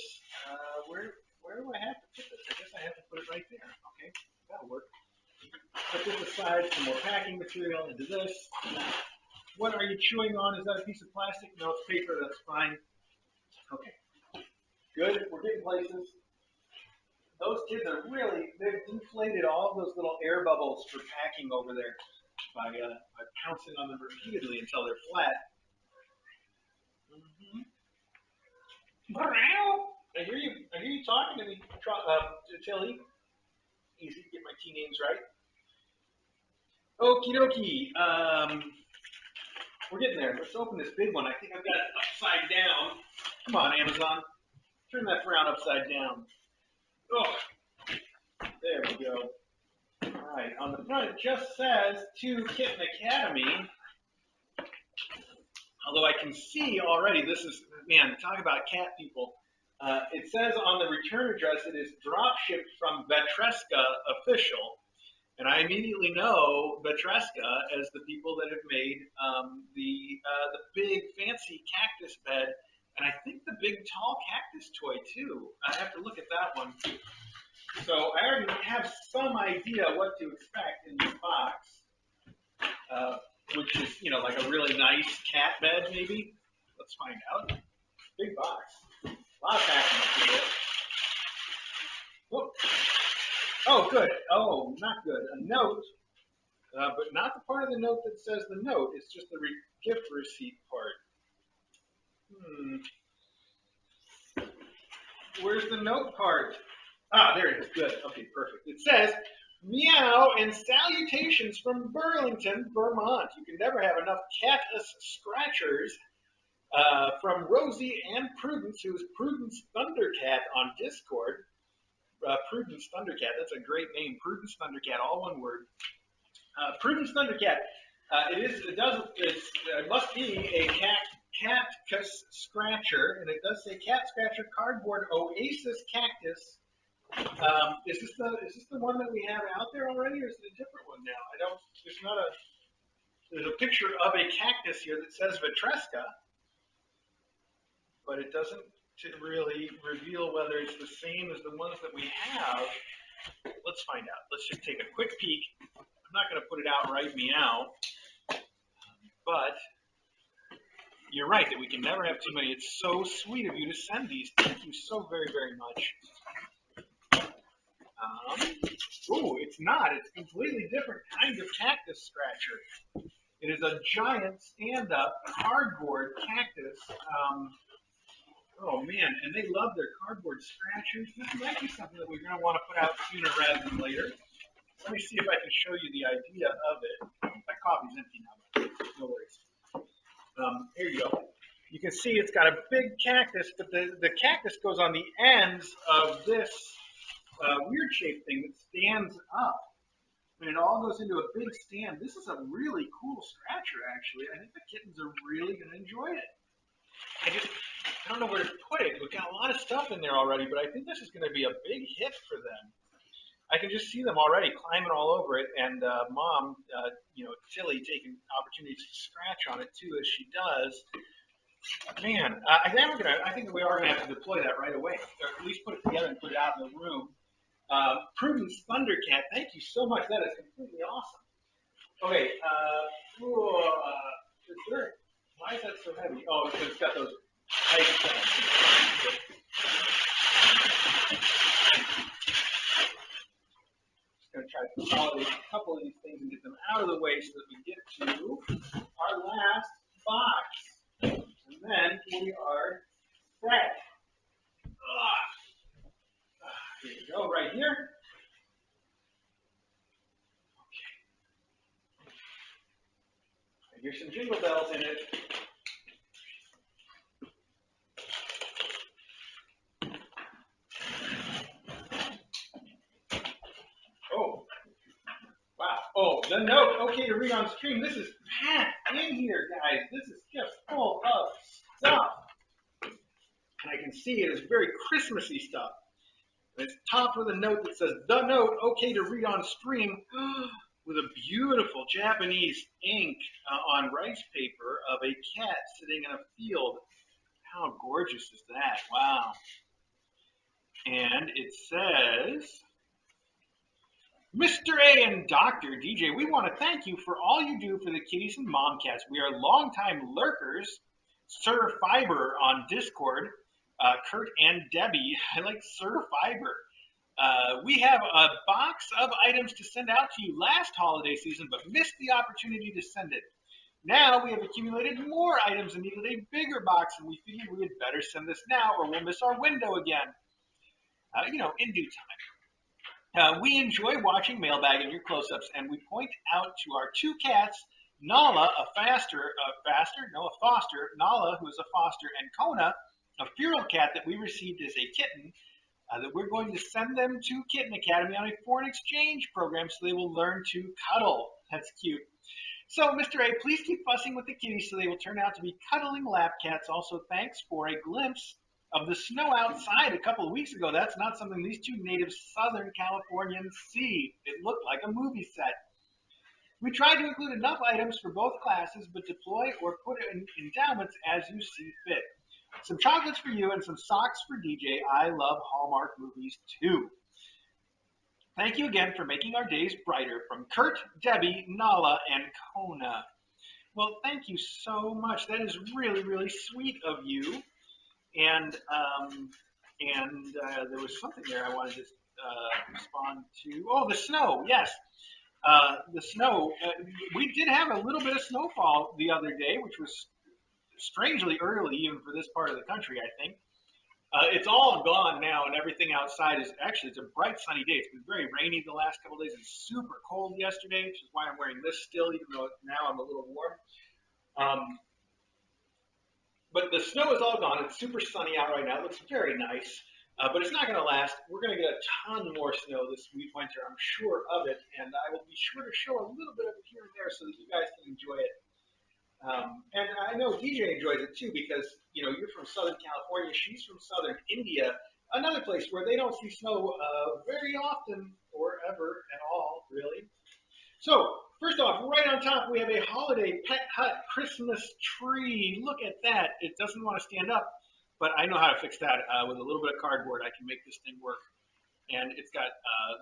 where do I have to put this? I guess I have to put it right there. Okay, that'll work. Put this aside, some more packing material into this. What are you chewing on? Is that a piece of plastic? No, it's paper. That's fine. Okay. Good. We're getting places. Those kids are they've inflated all those little air bubbles for packing over there by pouncing on them repeatedly until they're flat. Mm-hmm. I hear you talking to me, Tilly. Easy to get my T names right. Okie dokie. We're getting there. Let's open this big one. I think I've got it upside down. Come on, Amazon. Turn that frown upside down. Oh, there we go. All right. On the front, it just says to Kitten Academy. Although I can see already, this is, man, talk about cat people. It says on the return address it is drop shipped from Vetreska Official. And I immediately know Vetreska as the people that have made the big fancy cactus bed, and I think the big tall cactus toy too. I have to look at that one. So I already have some idea what to expect in this box, which is, you know, like a really nice cat bed maybe. Let's find out. Big box. A lot of packing material. Whoop. Oh, good. Oh, not good. A note, but not the part of the note that says the note. It's just the gift receipt part. Where's the note part? Ah, there it is. Good. Okay, perfect. It says, meow and salutations from Burlington, Vermont. You can never have enough cactus scratchers. From Rosie and Prudence, who is Prudence Thundercat on Discord. Prudence Thundercat, that's a great name. Prudence Thundercat, all one word. Prudence Thundercat. It must be a cactus scratcher, and it does say cat scratcher cardboard oasis cactus. Is this the one that we have out there already, or is it a different one now? There's a picture of a cactus here that says Vetreska, but it doesn't really reveal whether it's the same as the ones that we have. Let's find out. Let's just take a quick peek. I'm not going to put it out right meow, but you're right that we can never have too many. It's so sweet of you to send these. Thank you so very, very much. It's not. It's a completely different kind of cactus scratcher. It is a giant stand-up cardboard cactus. Oh man, and they love their cardboard scratchers. This might be something that we're going to want to put out sooner rather than later. Let me see if I can show you the idea of it. My coffee's empty now, no worries. Here you go. You can see it's got a big cactus, but the cactus goes on the ends of this weird shaped thing that stands up. And it all goes into a big stand. This is a really cool scratcher, actually. I think the kittens are really going to enjoy it. I don't know where to put it. We've got a lot of stuff in there already, but I think this is going to be a big hit for them. I can just see them already climbing all over it, and Mom, Tilly, taking opportunities to scratch on it too, as she does. Man, I think we are going to have to deploy that right away, or at least put it together and put it out in the room. Prudence Thundercat, thank you so much. That is completely awesome. Okay, why is that so heavy? Oh, because it's got those ice things. Just going to try to consolidate a couple of these things and get them out of the way so that we get to our last box. And then we are set. Here we go, right here. Okay. I hear some jingle bells in it. Oh, wow. Oh, the note. Okay, to read on stream. This is packed in here, guys. This is just full of stuff. And I can see it is very Christmassy stuff. And it's topped with a note that says, "The note, okay to read on stream," with a beautiful Japanese ink on rice paper of a cat sitting in a field. How gorgeous is that? Wow. And it says, "Mr. A and Dr. DJ, we want to thank you for all you do for the kitties and mom cats. We are longtime lurkers. Sir Fiber on Discord. Kurt and Debbie." I like Sir Fiber. "We have a box of items to send out to you last holiday season, but missed the opportunity to send it. Now we have accumulated more items and needed a bigger box, and we figured we had better send this now or we'll miss our window again. In due time. We enjoy watching Mailbag and your close-ups, and we point out to our two cats, Nala, a foster, Nala, who is a foster, and Kona, a feral cat that we received as a kitten, that we're going to send them to Kitten Academy on a foreign exchange program so they will learn to cuddle." That's cute. "So, Mr. A, please keep fussing with the kitties so they will turn out to be cuddling lap cats. Also, thanks for a glimpse of the snow outside a couple of weeks ago. That's not something these two native Southern Californians see. It looked like a movie set. We tried to include enough items for both classes, but deploy or put in endowments as you see fit. Some chocolates for you and some socks for DJ. I love Hallmark movies too. Thank you again for making our days brighter. From Kurt, Debbie, Nala, and Kona." Well, thank you so much. That is really, really sweet of you. And there was something there I wanted to respond to. Oh, the snow. Yes. The snow. We did have a little bit of snowfall the other day, which was strangely early even for this part of the country, I think. It's all gone now, and everything outside is actually, it's a bright sunny day. It's been very rainy the last couple of days and super cold yesterday, which is why I'm wearing this still, even though now I'm a little warm. But the snow is all gone. It's super sunny out right now. It looks very nice, but it's not going to last. We're going to get a ton more snow this winter, I'm sure of it, and I will be sure to show a little bit of it here and there so that you guys can enjoy it. And I know DJ enjoys it too because, you're from Southern California. She's from Southern India, another place where they don't see snow very often or ever at all, really. So, first off, right on top, we have a holiday pet hut Christmas tree. Look at that. It doesn't want to stand up, but I know how to fix that. With a little bit of cardboard, I can make this thing work. And it's got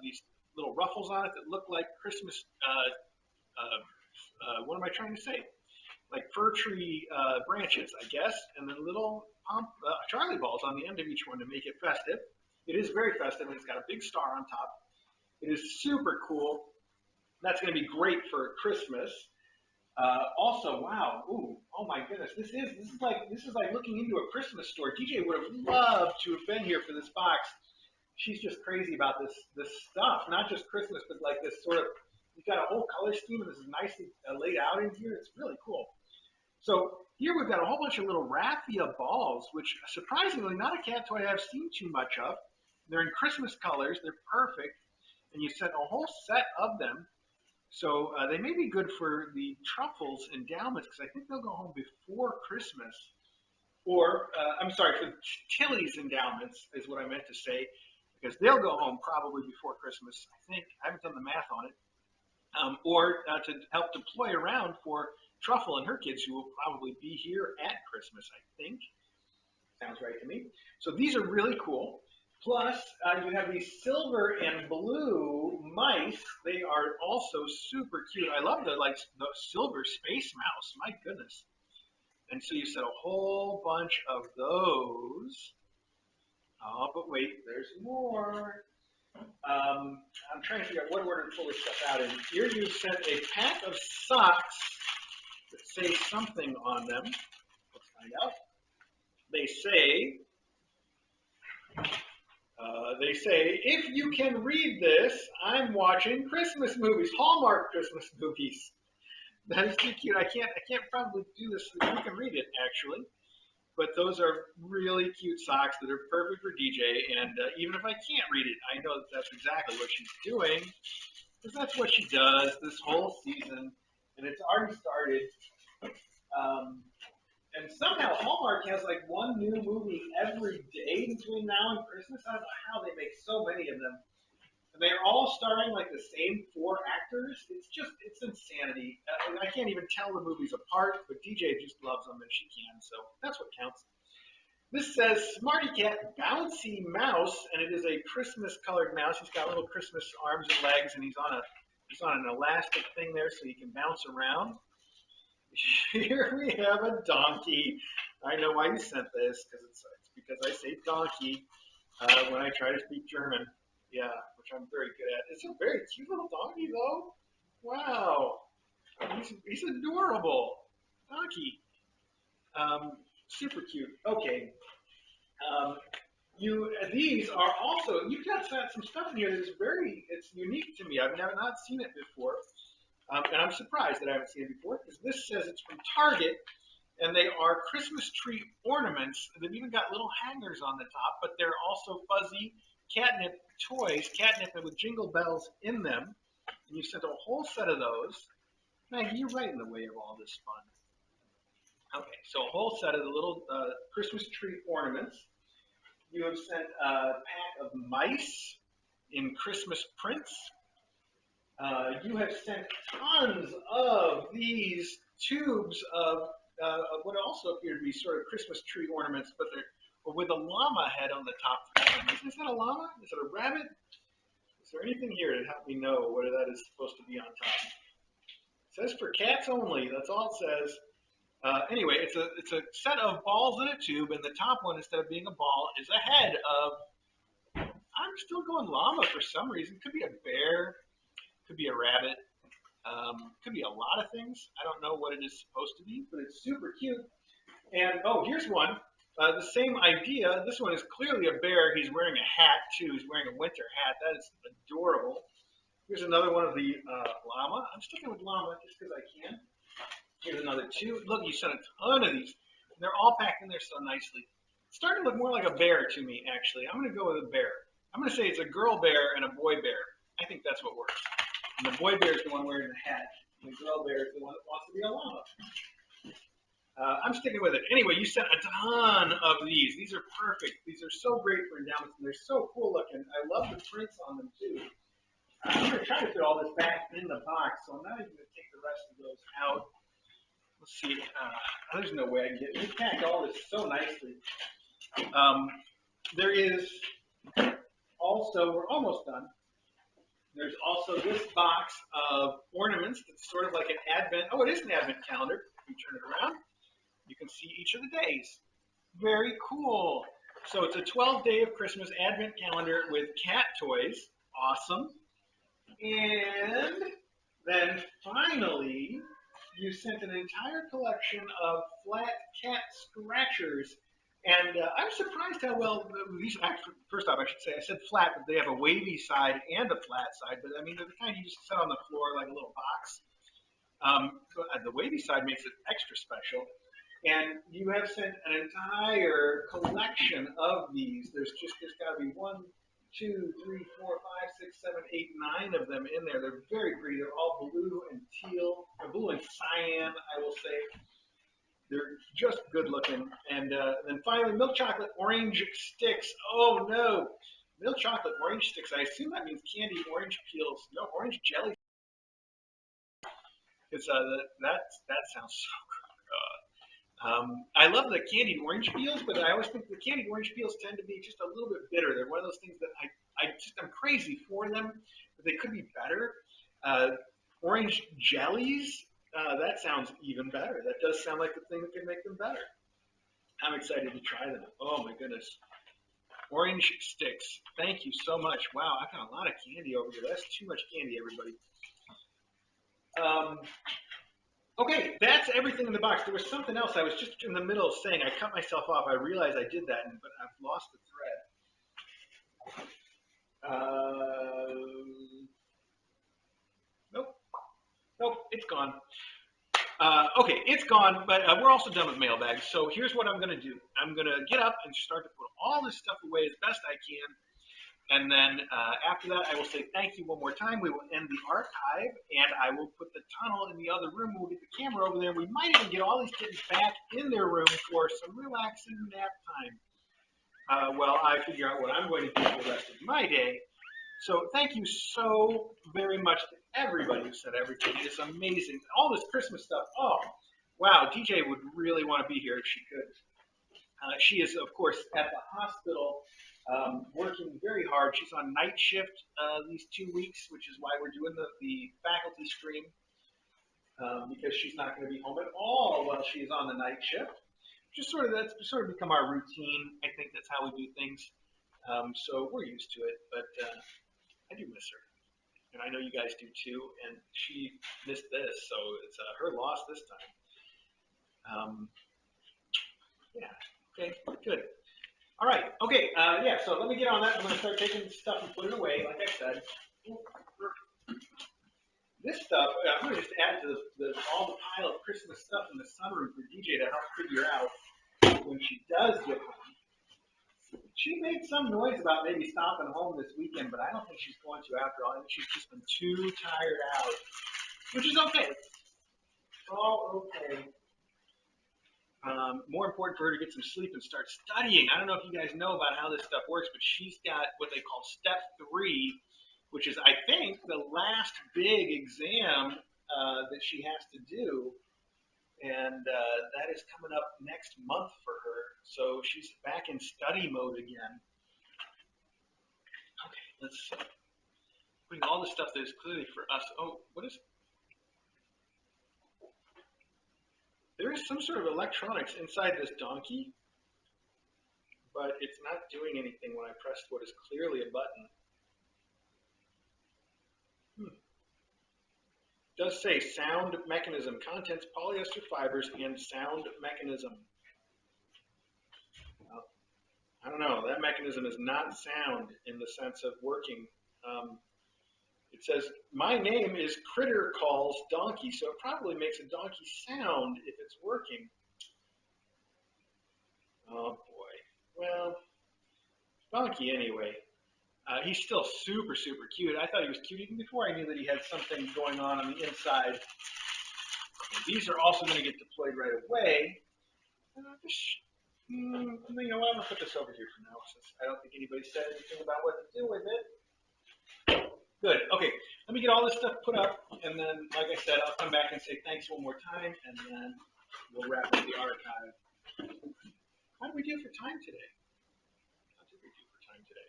these little ruffles on it that look like Christmas, what am I trying to say? Like fir tree branches, I guess, and then little Charlie balls on the end of each one to make it festive. It is very festive, and it's got a big star on top. It is super cool. That's going to be great for Christmas. Also, wow, oh my goodness, this is like looking into a Christmas store. DJ would have loved to have been here for this box. She's just crazy about this stuff, not just Christmas, but like this sort of. You've got a whole color scheme, and this is nicely laid out in here. It's really cool. So here we've got a whole bunch of little raffia balls, which surprisingly not a cat toy I've seen too much of. They're in Christmas colors. They're perfect, and you sent a whole set of them. So they may be good for the Truffles endowments because I think they'll go home before Christmas. Or, I'm sorry, for Tilly's endowments is what I meant to say, because they'll go home probably before Christmas, I think. I haven't done the math on it. Or to help deploy around for Truffle and her kids, who will probably be here at Christmas, I think. Sounds right to me. So these are really cool. Plus, you have these silver and blue mice. They are also super cute. I love the silver space mouse. My goodness. And so you said a whole bunch of those. Oh, but wait, there's more. I'm trying to figure out what order to pull this stuff out in. Here you sent a pack of socks that say something on them. Let's find out. They say, if you can read this, I'm watching Christmas movies, Hallmark Christmas movies. That is too cute. I can't probably do this so that you can read it, actually. But those are really cute socks that are perfect for DJ. And even if I can't read it, I know that that's exactly what she's doing. Because that's what she does this whole season. And it's already started. And somehow Hallmark has like one new movie every day between now and Christmas. I don't know how they make so many of them. And they're all starring like the same four actors. It's insanity. And I can't even tell the movies apart, but DJ just loves them and she can, so that's what counts. This says Smarty Cat Bouncy Mouse, and it is a Christmas colored mouse. He's got little Christmas arms and legs, and he's on an elastic thing there so he can bounce around. Here we have a donkey. I know why you sent this, because it's because I say donkey when I try to speak German. Yeah, which I'm very good at. It's a very cute little donkey, though. Wow, he's adorable. Donkey, super cute. Okay, these are also, you've got some stuff in here that is it's unique to me. I've not seen it before. And I'm surprised that I haven't seen it before, because this says it's from Target, and they are Christmas tree ornaments. They've even got little hangers on the top, but they're also fuzzy catnip toys, catnip with jingle bells in them. And you sent a whole set of those. Maggie, you're right in the way of all this fun. Okay, so a whole set of the little Christmas tree ornaments. You have sent a pack of mice in Christmas prints. You have sent tons of these tubes of what also appear to be sort of Christmas tree ornaments, but they're with a llama head on the top. Is that a llama? Is it a rabbit? Is there anything here to help me know whether that is supposed to be on top? It says for cats only. That's all it says. Anyway, it's a set of balls in a tube, and the top one, instead of being a ball, is a head of. I'm still going llama for some reason. Could be a bear. Could be a rabbit. Could be a lot of things. I don't know what it is supposed to be, but it's super cute. And here's one. The same idea. This one is clearly a bear. He's wearing a hat too. He's wearing a winter hat. That is adorable. Here's another one of the llama. I'm sticking with llama just because I can. Here's another two. Look, you sent a ton of these. They're all packed in there so nicely. It's starting to look more like a bear to me, actually. I'm going to go with a bear. I'm going to say it's a girl bear and a boy bear. I think that's what works. And the boy bear is the one wearing the hat. And the girl bear is the one that wants to be a llama. I'm sticking with it. Anyway, you sent a ton of these. These are perfect. These are so great for endowments, and they're so cool looking. I love the prints on them, too. I'm going to try to fit all this back in the box, so I'm not even going to take the rest of those out. Let's see. There's no way I can get it. We packed all this so nicely. There is also, we're almost done. There's also this box of ornaments that's sort of like an advent. Oh, it is an advent calendar. If you turn it around, you can see each of the days. Very cool. So it's a 12-day of Christmas advent calendar with cat toys. Awesome. And then finally, you sent an entire collection of flat cat scratchers. And I'm surprised how well these. Actually, first off, I should say I said flat, but they have a wavy side and a flat side. But I mean, they're the kind you just set on the floor like a little box. The wavy side makes it extra special. And you have sent an entire collection of these. There's got to be 1, 2, 3, 4, 5, 6, 7, 8, 9 of them in there. They're very pretty. They're all blue and teal, blue and cyan, I will say. They're just good looking. And then finally, milk chocolate orange sticks. Oh no, milk chocolate orange sticks. I assume that means candied orange peels. No, orange jelly. Because that sounds so good. I love the candied orange peels, but I always think the candied orange peels tend to be just a little bit bitter. They're one of those things that I'm crazy for them, but they could be better. Orange jellies. That sounds even better. That does sound like the thing that can make them better. I'm excited to try them. Oh my goodness. Orange sticks. Thank you so much. Wow, I've got a lot of candy over here. That's too much candy, everybody. Okay, that's everything in the box. There was something else I was just in the middle of saying. I cut myself off. I realized I did that, but I've lost the thread. Nope, it's gone. Okay, it's gone, but we're also done with mailbags. So here's what I'm going to do. I'm going to get up and start to put all this stuff away as best I can. And then after that, I will say thank you one more time. We will end the archive, and I will put the tunnel in the other room. We'll get the camera over there. We might even get all these kittens back in their room for some relaxing nap time while I figure out what I'm going to do for the rest of my day. So thank you so very much to everybody who said everything. It's amazing. All this Christmas stuff. Oh, wow. DJ would really want to be here if she could. She is, of course, at the hospital working very hard. She's on night shift these 2 weeks, which is why we're doing the faculty stream because she's not going to be home at all while she's on the night shift. That's sort of become our routine. I think that's how we do things. So we're used to it, but I do miss her. And I know you guys do too. And she missed this, so it's her loss this time. Yeah. Okay. Good. All right. Okay. Yeah. So let me get on that. I'm going to start taking stuff and putting it away. Like I said, this stuff I'm going to just add to all the pile of Christmas stuff in the sunroom for DJ to help figure out when she does get home. She made some noise about maybe stopping home this weekend, but I don't think she's going to after all. I think she's just been too tired out, which is okay. It's all okay. More important for her to get some sleep and start studying. I don't know if you guys know about how this stuff works, but she's got what they call step 3, which is, I think, the last big exam that she has to do. And that is coming up next month for her. So she's back in study mode again. Okay, let's see. Putting all the stuff that is clearly for us. Oh, what is? There is some sort of electronics inside this donkey, but it's not doing anything when I press what is clearly a button. It does say sound mechanism, contents polyester fibers and sound mechanism. I don't know, that mechanism is not sound in the sense of working. It says, my name is Critter Calls Donkey, so it probably makes a donkey sound if it's working. Oh boy, well, Donkey anyway. He's still super, super cute. I thought he was cute even before I knew that he had something going on the inside. And these are also going to get deployed right away. You know what, I'm going to put this over here for now since I don't think anybody said anything about what to do with it. Good. Okay. Let me get all this stuff put up, and then, like I said, I'll come back and say thanks one more time, and then we'll wrap up the archive. How did we do for time today? How did we do for time today?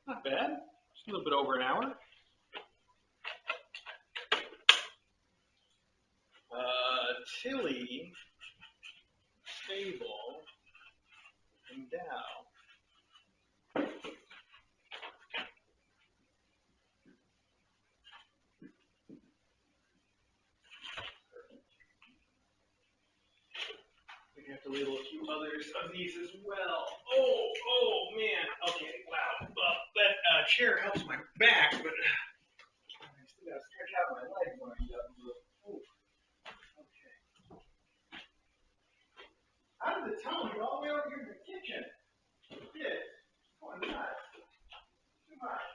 Not bad. Just a little bit over an hour. Tilly, Stable, and Dow. We have to label a few others of these as well. Oh man. Okay, wow. That chair helps my back, but I still gotta stretch out my legs when I get up and do it. Okay. Out of the tunnel, you're all the way over here in the kitchen. Yeah. Going nuts. Too much.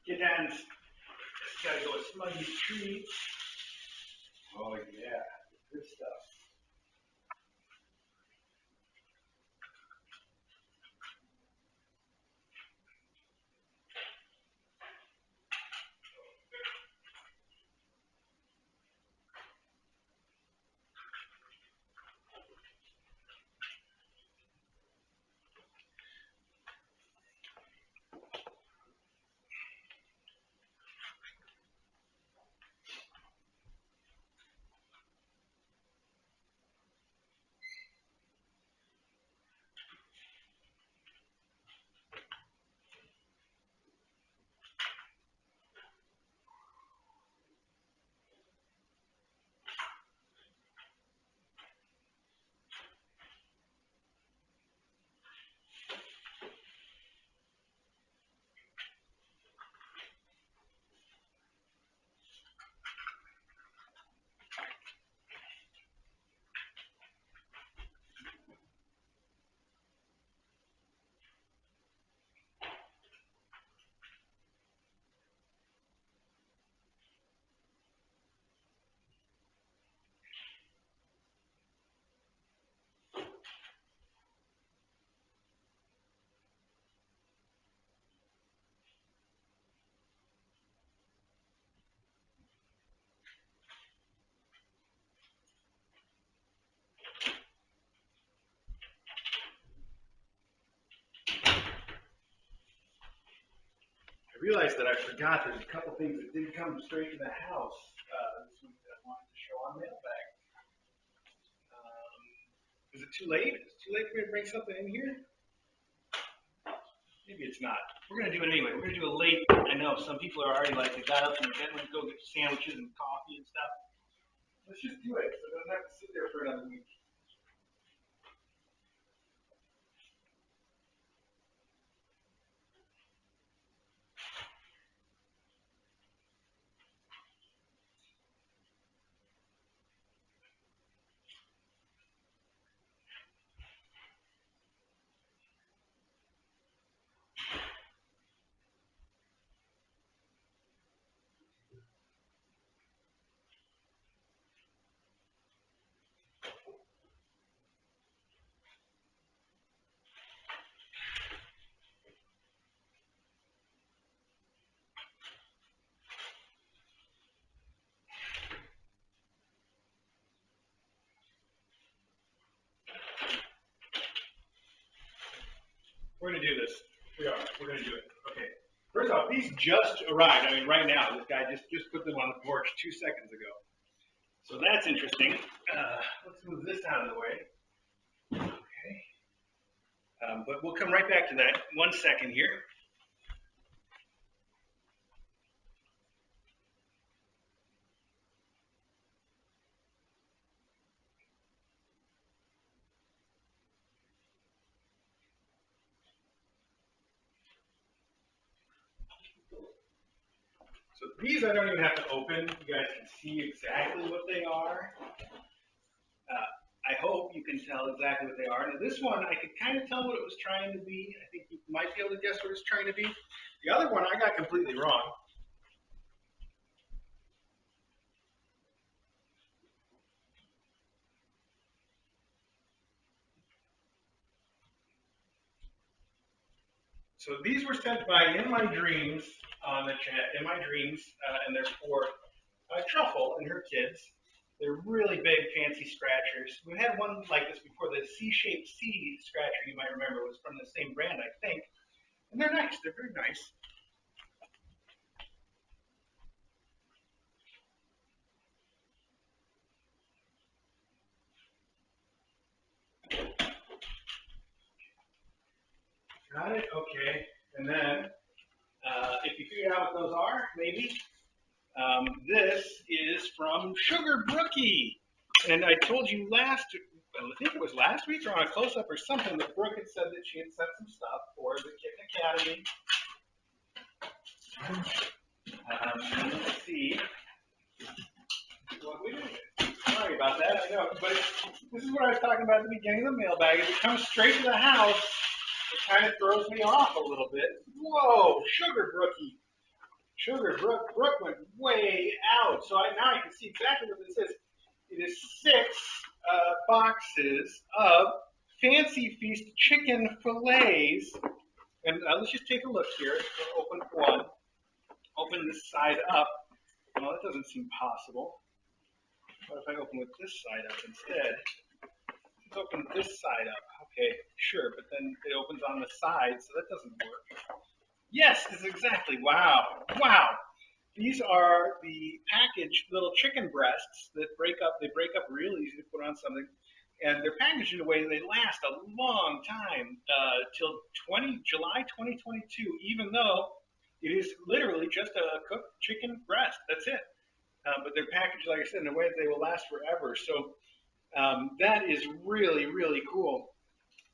Kittens. Gotta go with Smarty's treats. Oh yeah, good stuff. I realized that I forgot there's a couple things that didn't come straight to the house this week that I wanted to show on Mailbag. Is it too late? Is it too late for me to bring something in here? Maybe it's not. We're going to do it anyway. We're going to do a late. I know some people are already like, they got up and went to go get sandwiches and coffee and stuff. Let's just do it so it doesn't have to sit there for another week. We're going to do this. We are. We're going to do it. Okay. First off, these just arrived. I mean, right now, this guy just put them on the porch 2 seconds ago. So that's interesting. Let's move this out of the way. Okay. But we'll come right back to that. 1 second here. So these I don't even have to open. You guys can see exactly what they are. I hope you can tell exactly what they are. Now this one, I could kind of tell what it was trying to be. I think you might be able to guess what it's trying to be. The other one, I got completely wrong. So these were sent by In My Dreams on the chat, In My Dreams, and they're for Truffle and her kids. They're really big, fancy scratchers. We had one like this before. The C-shaped C scratcher, you might remember, was from the same brand, I think. And they're nice. They're very nice. Got it? Okay. And then, if you figured out what those are, maybe, this is from Sugar Brookie. And I told you I think it was last week or on a close-up or something, that Brooke had said that she had sent some stuff for the Kitten Academy. Let's see what we did. Sorry about that, I know. But this is what I was talking about at the beginning of the mailbag. If it comes straight to the house, it kind of throws me off a little bit. Whoa, Sugar Brookie. Sugar, Brooke went way out. So now I can see exactly what this is. It is 6 boxes of Fancy Feast chicken fillets. And let's just take a look here. We'll open one. Open this side up. Well, that doesn't seem possible. What if I open with this side up instead? Let's open this side up. Okay, sure, but then it opens on the side, so that doesn't work. Yes, this is exactly. Wow. Wow. These are the packaged little chicken breasts that break up. They break up real easy to put on something. And they're packaged in a way that they last a long time, till July 2022, even though it is literally just a cooked chicken breast. That's it. But they're packaged, like I said, in a way that they will last forever. So that is really, really cool.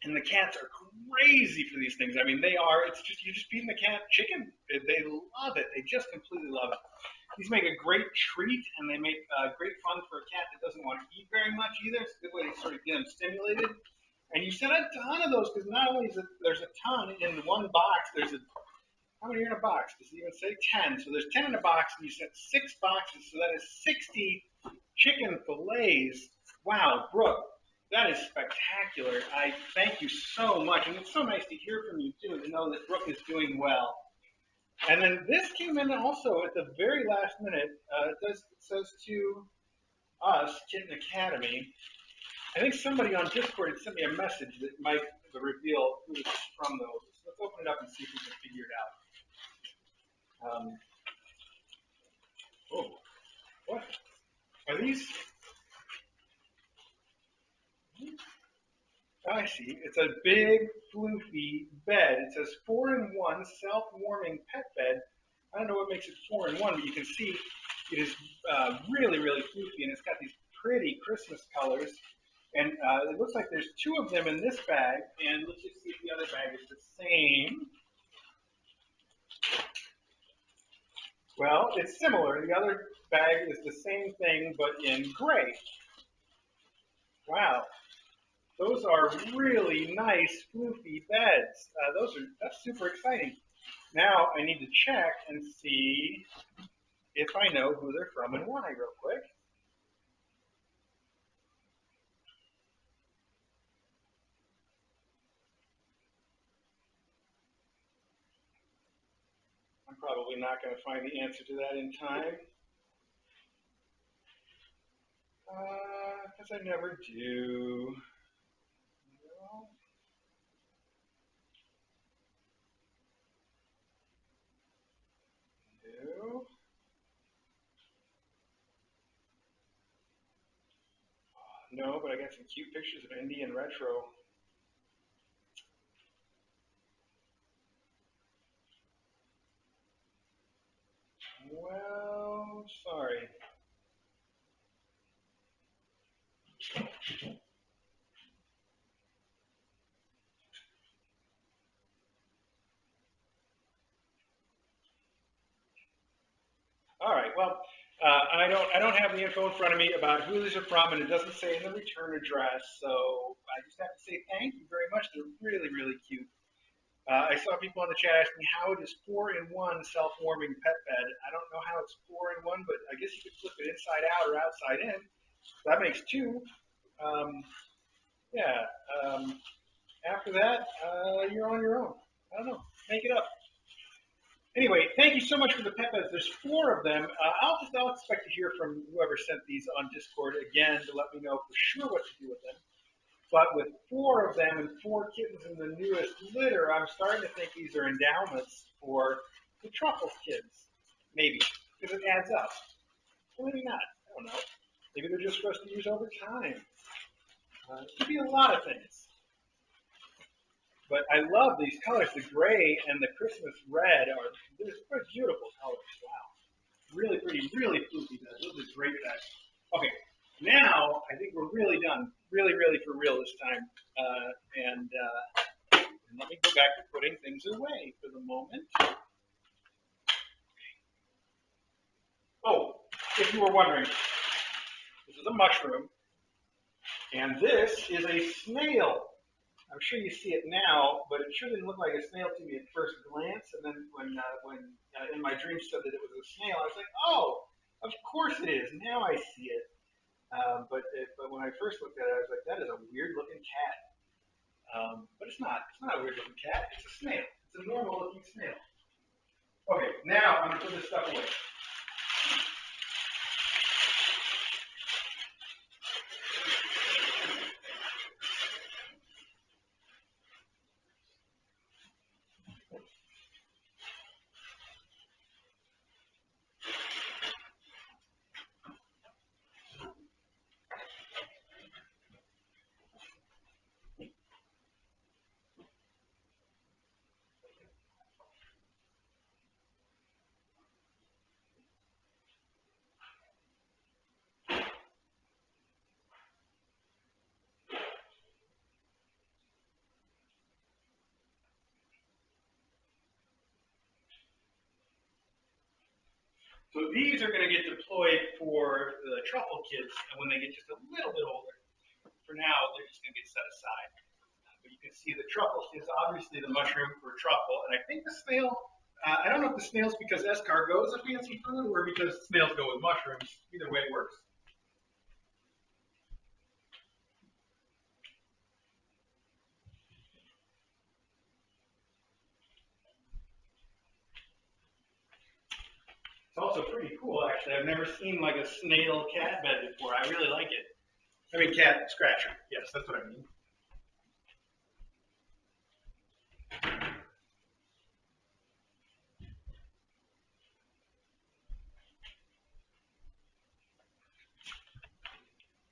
And the cats are crazy for these things. I mean, they are. It's just you're just feeding the cat chicken. They love it. They just completely love it. These make a great treat, and they make great fun for a cat that doesn't want to eat very much either. It's a good way to sort of get them stimulated. And you send a ton of those because not only is it there's a ton in one box. How many are in a box? Does it even say 10? So there's 10 in a box, and you sent 6 boxes. So that is 60 chicken fillets. Wow, Brooke. That is spectacular. I thank you so much. And it's so nice to hear from you, too, to know that Brooke is doing well. And then this came in also at the very last minute. It says to us, Kitten Academy. I think somebody on Discord had sent me a message that might reveal who it's from those. So let's open it up and see if we can figure it out. Oh, what? Are these? I see. It's a big, floofy bed. It says 4-in-1 self-warming pet bed. I don't know what makes it 4-in-1, but you can see it is really, really floofy, and it's got these pretty Christmas colors. And it looks like there's 2 of them in this bag, and let's just see if the other bag is the same. Well, it's similar. The other bag is the same thing, but in gray. Wow. Those are really nice, floofy beds. That's super exciting. Now I need to check and see if I know who they're from and why real quick. I'm probably not going to find the answer to that in time. Because I never do. No. No, but I got some cute pictures of indie and retro. Well, sorry. All right. Well, I don't have the info in front of me about who these are from, and it doesn't say in the return address. So I just have to say thank you very much. They're really, really cute. I saw people in the chat asking how it is 4-in-1 self-warming pet bed. I don't know how it's 4-in-1, but I guess you could flip it inside out or outside in. So that makes 2. Yeah. After that, you're on your own. I don't know. Make it up. Anyway, thank you so much for the pet beds. There's 4 of them. I'll expect to hear from whoever sent these on Discord again to let me know for sure what to do with them. But with 4 of them and 4 kittens in the newest litter, I'm starting to think these are endowments for the Truffles kids. Maybe, because it adds up. Or maybe not. I don't know. Maybe they're just for us to use over time. It could be a lot of things. But I love these colors. The gray and the Christmas red are beautiful colors. Wow. Really pretty, really floofy beds. Those are great beds. Okay, now I think we're really done. Really, really for real this time. And let me go back to putting things away for the moment. Oh, if you were wondering, this is a mushroom, and this is a snail. I'm sure you see it now, but it sure didn't look like a snail to me at first glance. And then when in my dream said that it was a snail, I was like, oh, of course it is. Now I see it. But when I first looked at it, I was like, that is a weird looking cat. But it's not. It's not a weird looking cat. It's a snail. It's a normal looking snail. Okay, now I'm gonna put this stuff away. So these are going to get deployed for the truffle kids when they get just a little bit older. For now, they're just going to get set aside. But you can see the truffle is obviously the mushroom for truffle, and I think the snail. I don't know if the snail's because escargot is a fancy food or because snails go with mushrooms. Either way works. It's also pretty cool, actually. I've never seen like a snail cat bed before. I really like it. I mean, cat scratcher. Yes, that's what I mean.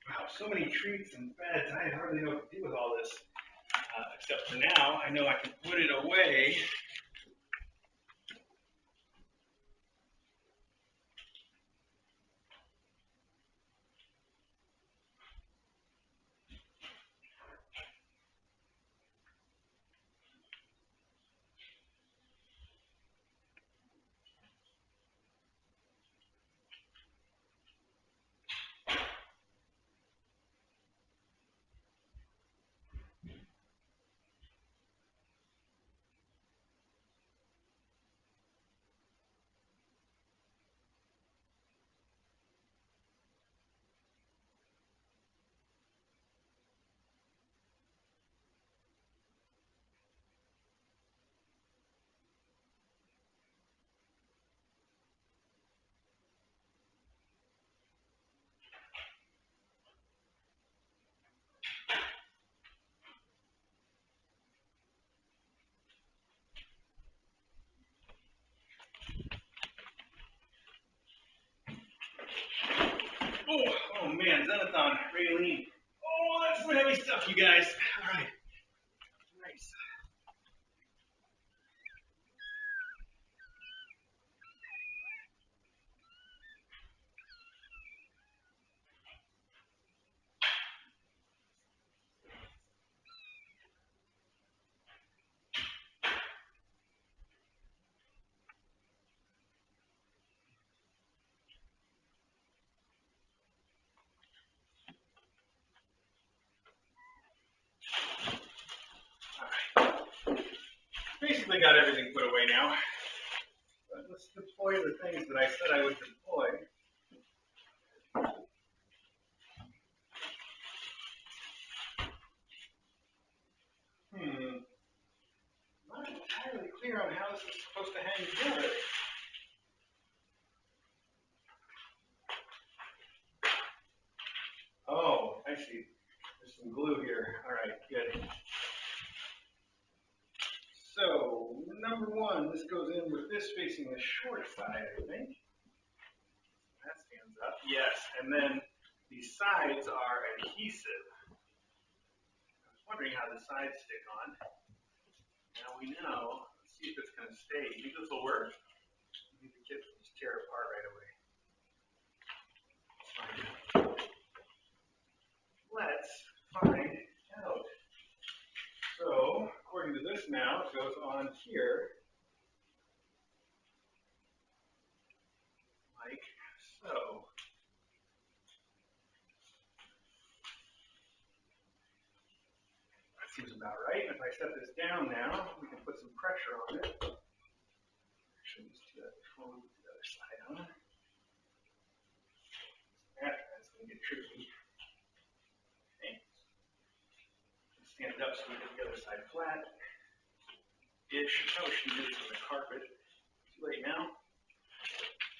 Wow, so many treats and beds. I hardly know what to do with all this. Except for now, I know I can put it away. Oh man, Xenathon, Raylene. Oh, that's some heavy stuff, you guys. All right. Nice. Basically got everything put away now. But let's deploy the things that I said I would deploy. Not entirely clear on how this is supposed to hang together. Oh, I see. There's some glue here. All right, good. So, number one, this goes in with this facing the short side, I think. That stands up. Yes, and then these sides are adhesive. I was wondering how the sides stick on. Now we know. Let's see if it's going to stay. You think this will work? I think the kids will just tear it apart right away. Let's find out. So, according to this now, it goes on here, like so. That seems about right. And if I set this down now, we can put some pressure on it. Actually, just do that before we put the other side on. That's going to get tricky. Okay. Stand it up so we get the other side flat. Ish. Probably should do this on the carpet. Too late now.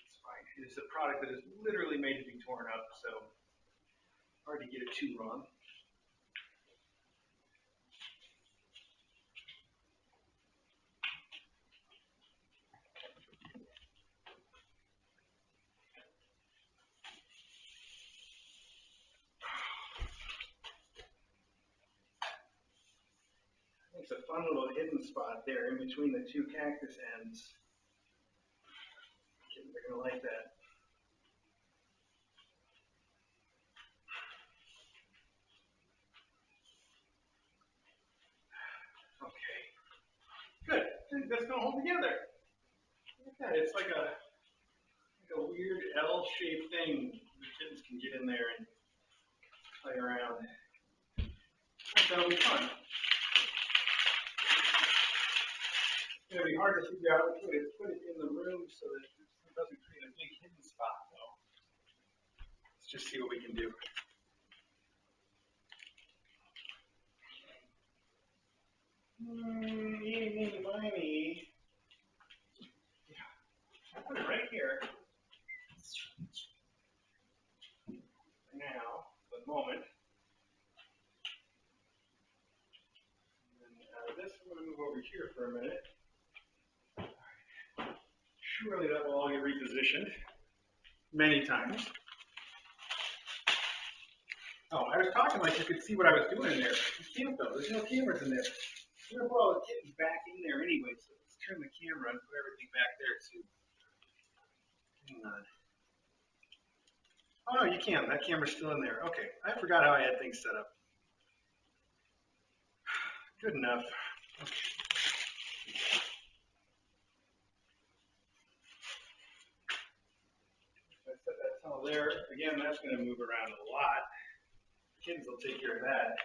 It's fine. It is a product that is literally made to be torn up, so hard to get it too wrong. It's a fun little hidden spot there in between the two cactus ends. They're going to like that. Okay. Good. That's going to hold together. Look at that. It's like a weird L-shaped thing. The kittens can get in there and play around. That'll be fun. It's going to be hard to figure out which way to put it in the room so that it doesn't create a big hidden spot, though. Let's just see what we can do. Eeny, meeny, miny. Yeah, I'll put it right here. For now, for the moment. And then out of this, I'm going to move over here for a minute. Surely that will all get repositioned many times. Oh, I was talking like you could see what I was doing in there. You can't though. There's no cameras in there. I'm going to put all the kittens back in there anyway, so let's turn the camera and put everything back there too. Hang on. Oh no, you can. That camera's still in there. Okay, I forgot how I had things set up. Good enough. Okay. There, again, that's going to move around a lot. Kittens will take care of that.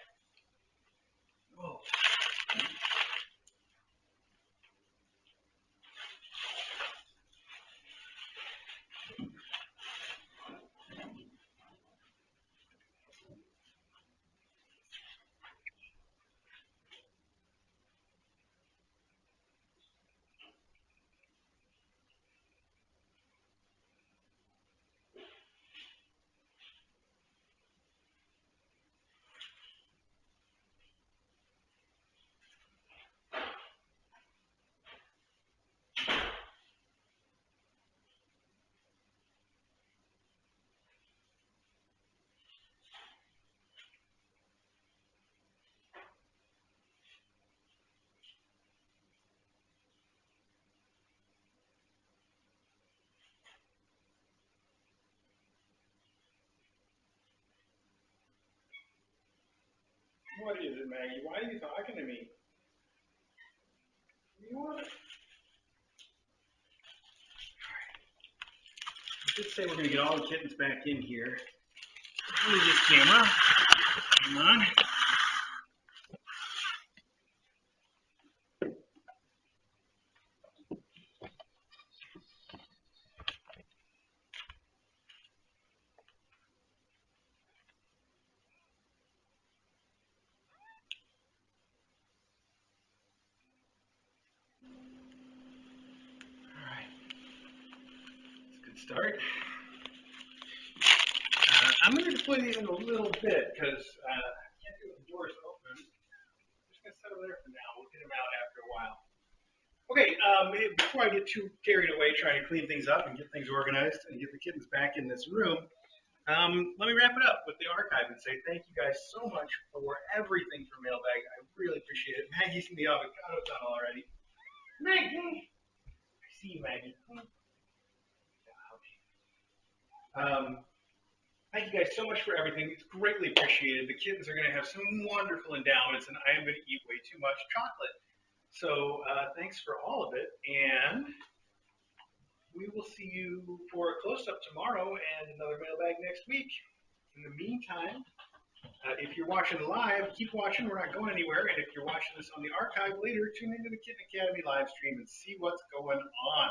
Oh. What is it, Maggie? Why are you talking to me? You want it? I did say we're going to get all the kittens back in here. Move this camera. Hang on. Start. I'm going to deploy these in a little bit because I can't do it with the doors open. I'm just going to set them there for now. We'll get them out after a while. Okay, before I get too carried away trying to clean things up and get things organized and get the kittens back in this room, let me wrap it up with the archive and say thank you guys so much for everything for Mailbag. I really appreciate it. Maggie's in the avocado tunnel already. Maggie! I see you, Maggie. Thank you guys so much for everything. It's greatly appreciated. The kittens are going to have some wonderful endowments, and I am going to eat way too much chocolate. So thanks for all of it, and we will see you for a close-up tomorrow and another mailbag next week. In the meantime, If you're watching live, keep watching. We're not going anywhere. And if you're watching this on the archive later, tune into the Kitten Academy live stream and see what's going on.